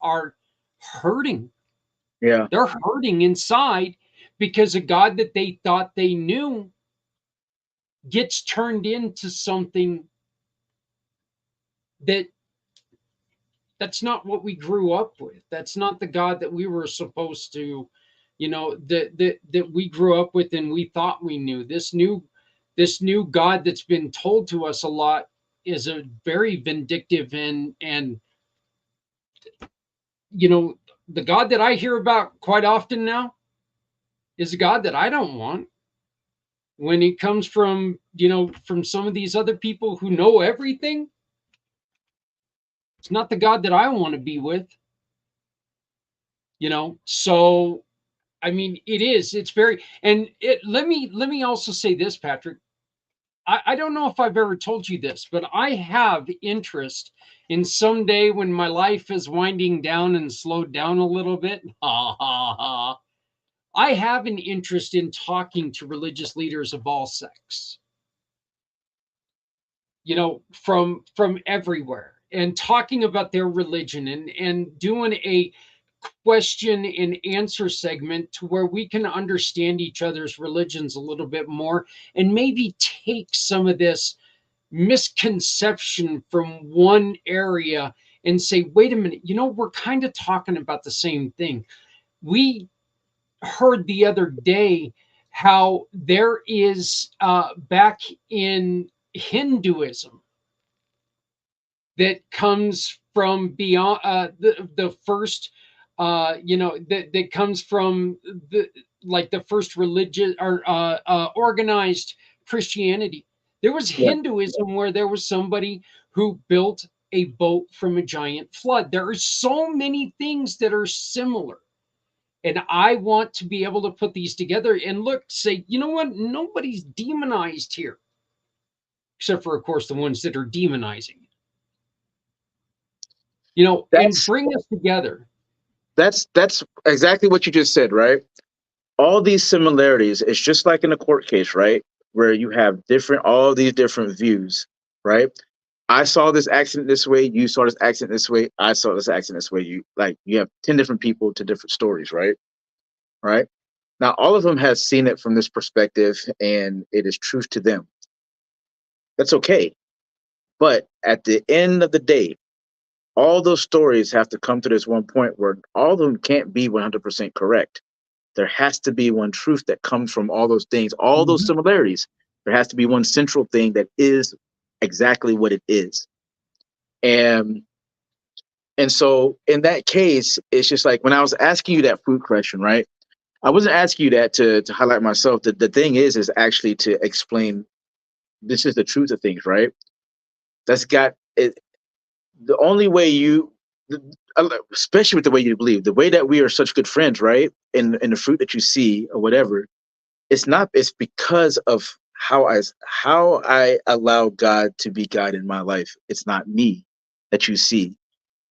hurting. Yeah. They're hurting inside, because a God that they thought they knew gets turned into something that that's not what we grew up with. That's not the God that we were supposed to, that we grew up with and we thought we knew. This new God that's been told to us a lot is a very vindictive and you know the God that I hear about quite often now is a God that I don't want. When it comes from some of these other people who know everything, it's not the God that I want to be with. So I mean, it's very, and let me also say this, Patrick. I don't know if I've ever told you this, but I have interest in someday when my life is winding down and slowed down a little bit. Ha ha ha. I have an interest in talking to religious leaders of all sects, from everywhere, and talking about their religion, and doing a question and answer segment to where we can understand each other's religions a little bit more, and maybe take some of this misconception from one area and say, wait a minute, we're kind of talking about the same thing. We heard the other day how there is, back in Hinduism, that comes from beyond, the first, that comes from the like the first religious or organized Christianity. There was Yeah. Hinduism where there was somebody who built a boat from a giant flood. There are so many things that are similar. And I want to be able to put these together and look, say, you know what? Nobody's demonized here, except for, of course, the ones that are demonizing, and That's bring us together. that's exactly what you just said, right? All these similarities, it's just like in a court case, right? Where you have all these different views, right? I saw this accident this way, you saw this accident this way, I saw this accident this way. You have 10 different people to different stories, right? Right? Now all of them have seen it from this perspective and it is truth to them. That's okay. But at the end of the day, all those stories have to come to this one point where all of them can't be 100% correct. There has to be one truth that comes from all those things, all those Mhm. similarities. There has to be one central thing that is exactly what it is. And and so in that case, it's just like when I was asking you that food question, right? I wasn't asking you that to highlight myself. The thing is actually to explain this is the truth of things, right? That's got it. The only way especially with the way you believe, the way that we are such good friends, right? In the fruit that you see or whatever, it's because of how I allow God to be God in my life. It's not me that you see.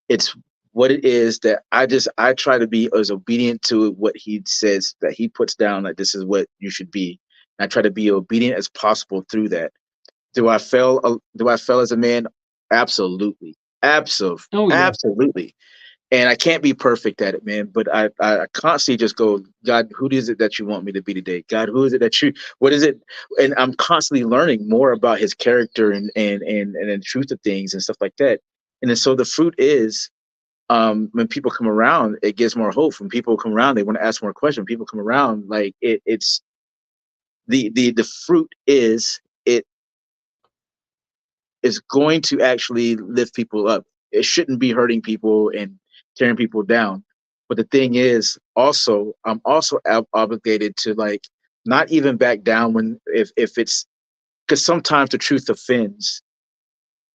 It's what it is that I try to be as obedient to what he says that he puts down, that this is what you should be. And I try to be obedient as possible through that. Do I fail as a man? Absolutely. Oh yeah. Absolutely. And I can't be perfect at it, man. But I constantly just go, God, who is it that you want me to be today? God, who is it what is it? And I'm constantly learning more about his character and the truth of things and stuff like that. And then so the fruit is, when people come around, it gives more hope. When people come around, they want to ask more questions. When people come around, like it's the fruit it is going to actually lift people up. It shouldn't be hurting people and tearing people down. But the thing is, also, I'm also obligated to like not even back down when if it's because sometimes the truth offends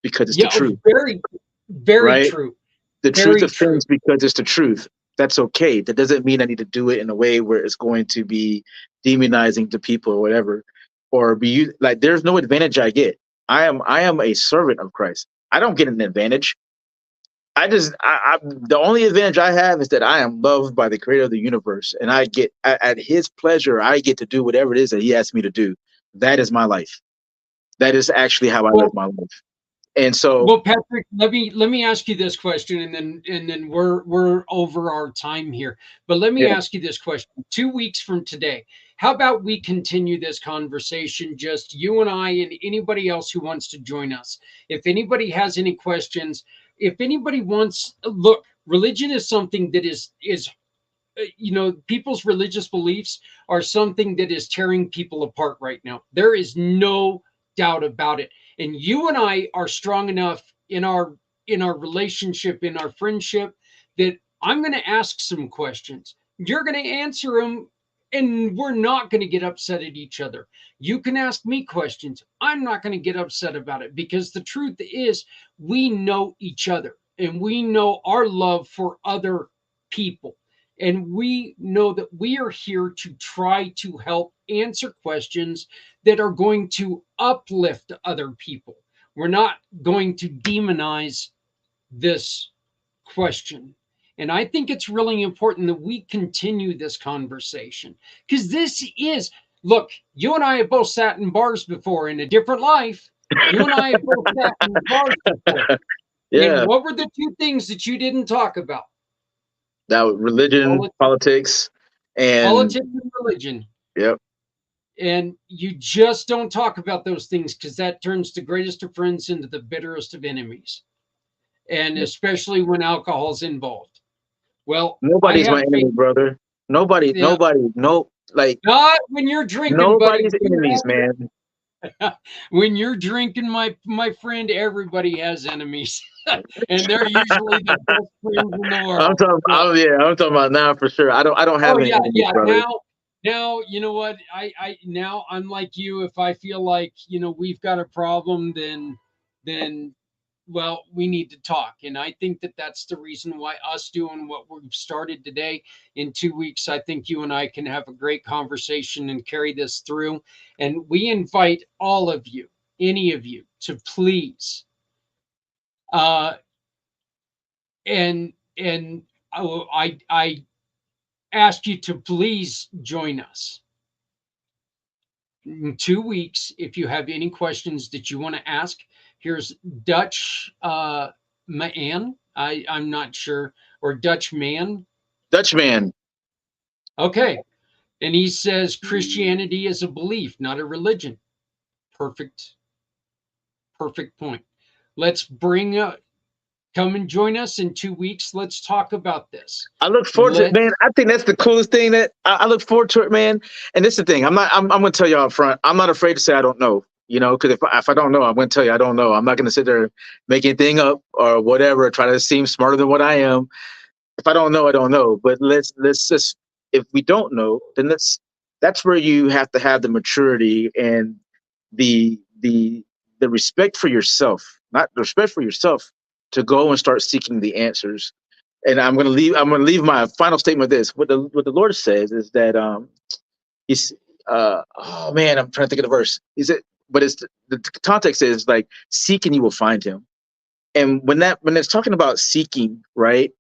because it's the Yeah. Oh, truth, very, very right? true. The truth Very true. offends because it's the truth. That's okay. That doesn't mean I need to do it in a way where it's going to be demonizing to people or whatever, or like. There's no advantage I get. I am a servant of Christ. I don't get an advantage. The only advantage I have is that I am loved by the Creator of the universe, and I get at His pleasure. I get to do whatever it is that He asks me to do. That is my life. That is actually how I live Well, my life. And so, Well, Patrick, let me ask you this question, and then we're over our time here. But let me yeah, ask you this question: 2 weeks from today, how about we continue this conversation, just you and I, and anybody else who wants to join us? If anybody has any questions, if anybody wants, look, religion is something that is people's religious beliefs are something that is tearing people apart right now. There is no doubt about it. And you and I are strong enough in our relationship, in our friendship, that I'm going to ask some questions. You're going to answer them, and we're not going to get upset at each other. You can ask me questions. I'm not going to get upset about it, because the truth is we know each other, and we know our love for other people, and we know that we are here to try to help answer questions that are going to uplift other people. We're not going to demonize this question. And I think it's really important that we continue this conversation, because this is, look, you and I have both sat in bars before in a different life. You and I have both sat in bars before. And yeah, what were the two things that you didn't talk about? that religion, Poli- politics, and Politics and religion. yep. And you just don't talk about those things, because that turns the greatest of friends into the bitterest of enemies. And especially when alcohol's involved. Well, I Nobody's have my faith. enemy, brother. Nobody, Yeah, nobody, no, like not when you're drinking, buddy. nobody's enemies, man. When you're drinking, my friend, everybody has enemies, and they're usually the best friends in the I'm world. talking, So, I'm talking about now for sure. I don't have oh any yeah, enemies, yeah. brother. Now, you know what? I now I'm like you. If I feel like we've got a problem, then well, we need to talk. And I think that that's the reason why us doing what we've started today. In 2 weeks, I think you and I can have a great conversation and carry this through. And we invite all of you, any of you, to please uh and I ask you to please join us in 2 weeks. If you have any questions that you want to ask, here's Dutch Man. I'm not sure, or Dutch Man. Dutchman. Okay, and he says Christianity is a belief, not a religion. Perfect, perfect point. Let's bring come and join us in 2 weeks. Let's talk about this. I look forward to it, Let man. I think that's the coolest thing that I look forward to it, man. And this is the thing. I'm going to tell you up front. I'm not afraid to say I don't know, because if I don't know, I'm going to tell you I don't know. I'm not going to sit there, make anything up or whatever, try to seem smarter than what I am. If I don't know, I don't know. But let's just, if we don't know, then that's where you have to have the maturity and the the the respect for yourself, not the respect for yourself, to go and start seeking the answers. And I'm gonna leave my final statement with this. What the Lord says is that he's oh man, I'm trying to think of the verse. Is it but it's the context is like seek and you will find him. And when it's talking about seeking, right?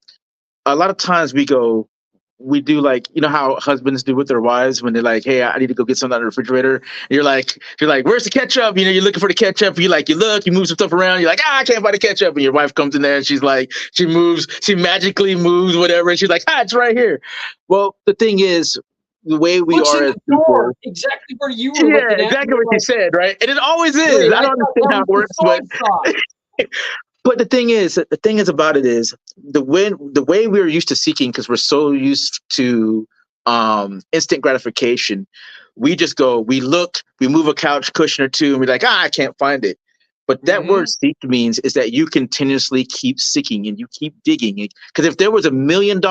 A lot of times we do like, how husbands do with their wives when they're like, hey, I need to go get something out of the refrigerator. And you're like, where's the ketchup? You're looking for the ketchup. You look, you move some stuff around. You're like, I can't find the ketchup. And your wife comes in there and she's like, she magically moves whatever. And she's like, it's right here. Well, the thing is, the way we looks are in as the door people. exactly where you were Yeah, looking at. exactly You're what you like, said, right? And it always is. wait, I I don't thought understand that how was it the works, but soy sauce. the thing is about it is the way we're used to seeking, because we're so used to instant gratification. We just go, we look, we move a couch cushion or two, and we're like, I can't find it. But that word Hmm. seek means is that you continuously keep seeking and you keep digging. Because if there was $1 million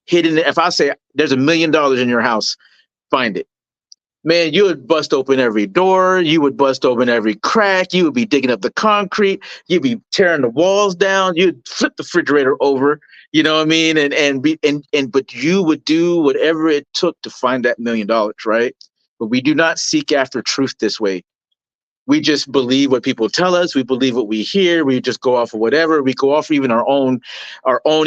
hidden, if I say there's $1 million in your house, find it. Man, you would bust open every door. You would bust open every crack. You would be digging up the concrete. You'd be tearing the walls down. You'd flip the refrigerator over. You know what I mean? But you would do whatever it took to find that $1 million, right? But we do not seek after truth this way. We just believe what people tell us. We believe what we hear. We just go off of whatever. We go off even our own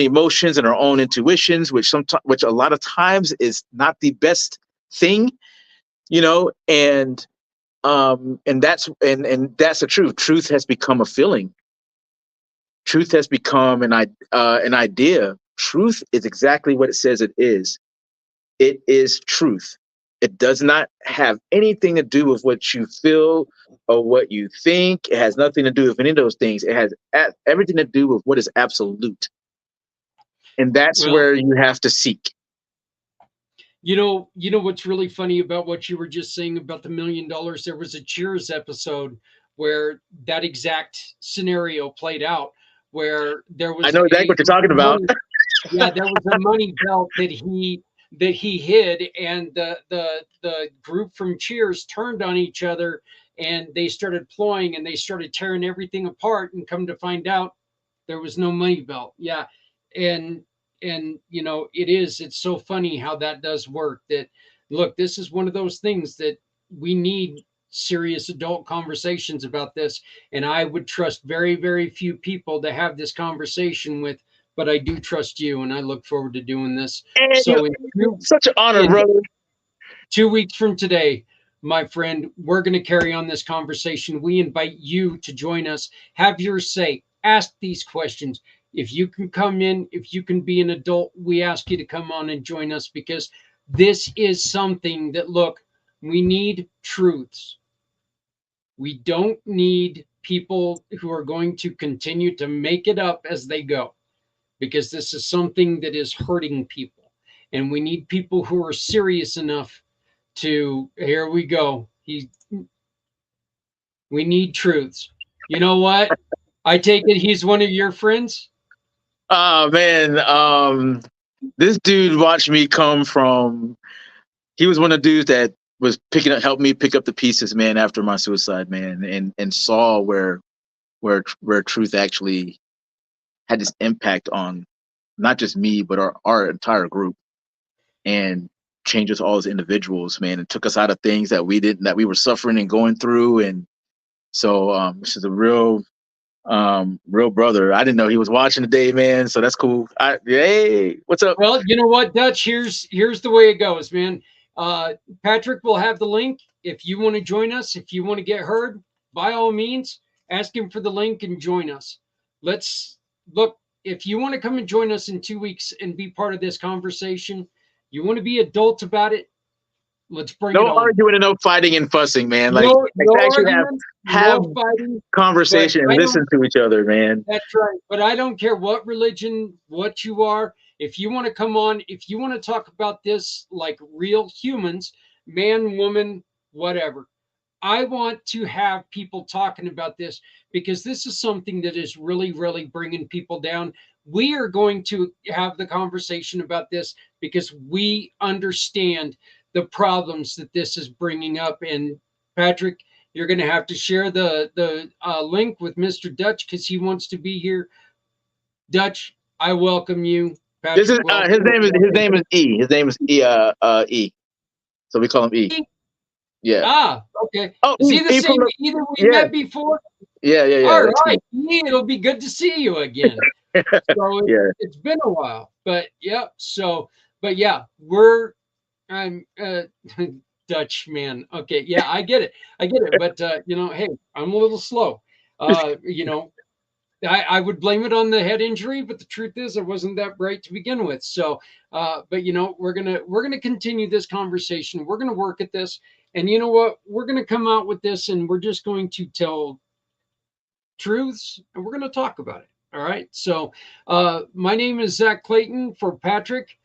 emotions and our own intuitions, which a lot of times is not the best thing, and that's the truth. Truth has become a feeling. Truth has become an idea. Truth is exactly what it says it is. It is truth. It does not have anything to do with what you feel or what you think. It has nothing to do with any of those things. It has everything to do with what is absolute. And that's Well, where you have to seek. you know what's really funny about what you were just saying about the $1 million? There was a Cheers episode where that exact scenario played out, where there I was know exactly what you're talking about. money. Yeah, there was a money belt that he hid, and the group from Cheers turned on each other, and they started ploying, and they started tearing everything apart, and come to find out there was no money belt. Yeah, and it's so funny how that does work. That, look, this is one of those things that we need serious adult conversations about this, and I would trust very, very few people to have this conversation with, but I do trust you, and I look forward to doing this. And So such an honor, in brother. 2 weeks from today, my friend, we're going to carry on this conversation. We invite you to join us. Have your say. Ask these questions. If you can come in, if you can be an adult, we ask you to come on and join us, because this is something that, look, we need truths. We don't need people who are going to continue to make it up as they go, because this is something that is hurting people. And we need people who are serious enough to, here we go. We need truths. You know what? I take it he's one of your friends. Oh man, this dude watched me come from. He was one of the dudes that was helped me pick up the pieces, man, after my suicide, man, and saw where truth actually had this impact on not just me, but our entire group, and changed us all as individuals, man, and took us out of things that we were suffering and going through. And so this is a real brother. I didn't know he was watching today, man. So that's cool. Hey, what's up? Well, you know what, Dutch? Here's the way it goes, man. Patrick will have the link. If you want to join us, if you want to get heard, by all means, ask him for the link and join us. Let's look. If you want to come and join us in 2 weeks and be part of this conversation, you want to be adult about it. Let's bring it No on. arguing and no fighting and fussing, man. Like, No actually arguments, have no fighting. conversation and listen to each other, man. That's right. But I don't care what religion, what you are. If you want to come on, if you want to talk about this like real humans, man, woman, whatever. I want to have people talking about this, because this is something that is really, really bringing people down. We are going to have the conversation about this because we understand the problems that this is bringing up. And Patrick, you're going to have to share the link with Mr. Dutch, because he wants to be here. Dutch, I welcome you. This is Patrick, welcome. his name is E. His name is E. So we call him E. Yeah. Ah, okay. Oh, Is he the E from same the, either we yeah, met before? yeah. All That's right. It'll be good to see you again. So yeah. it's been a while, but yeah. So, but yeah, I'm Dutch man. Okay, yeah, I get it. But hey, I'm a little slow. You know, I would blame it on the head injury, but the truth is I wasn't that bright to begin with. So, but we're gonna continue this conversation. We're gonna work at this, and you know what? We're gonna come out with this, and we're just going to tell truths, and we're going to talk about it. All right. So, my name is Zach Clayton. For Patrick,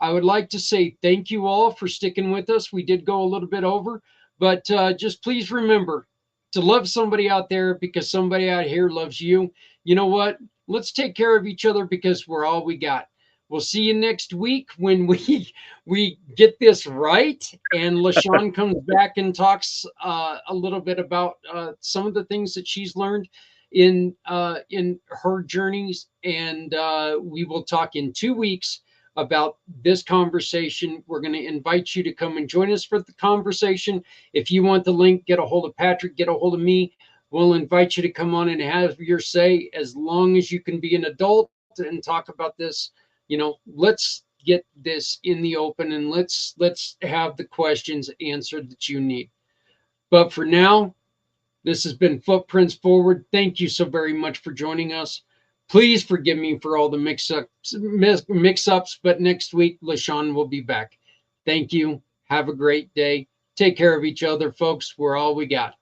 I would like to say thank you all for sticking with us. We did go a little bit over, but just please remember to love somebody out there, because somebody out here loves you. You know what? Let's take care of each other, because we're all we got. We'll see you next week when we get this right, and LaShone comes back and talks a little bit about some of the things that she's learned in her journeys, and we will talk in 2 weeks about this conversation. We're going to invite you to come and join us for the conversation. If you want the link, get a hold of Patrick, get a hold of me. We'll invite you to come on and have your say, as long as you can be an adult and talk about this. Let's get this in the open, and let's have the questions answered that you need. But for now, this has been Footprints Forward. Thank you so very much for joining us. Please forgive me for all the mix-ups, but next week LaShone will be back. Thank you. Have a great day. Take care of each other, folks. We're all we got.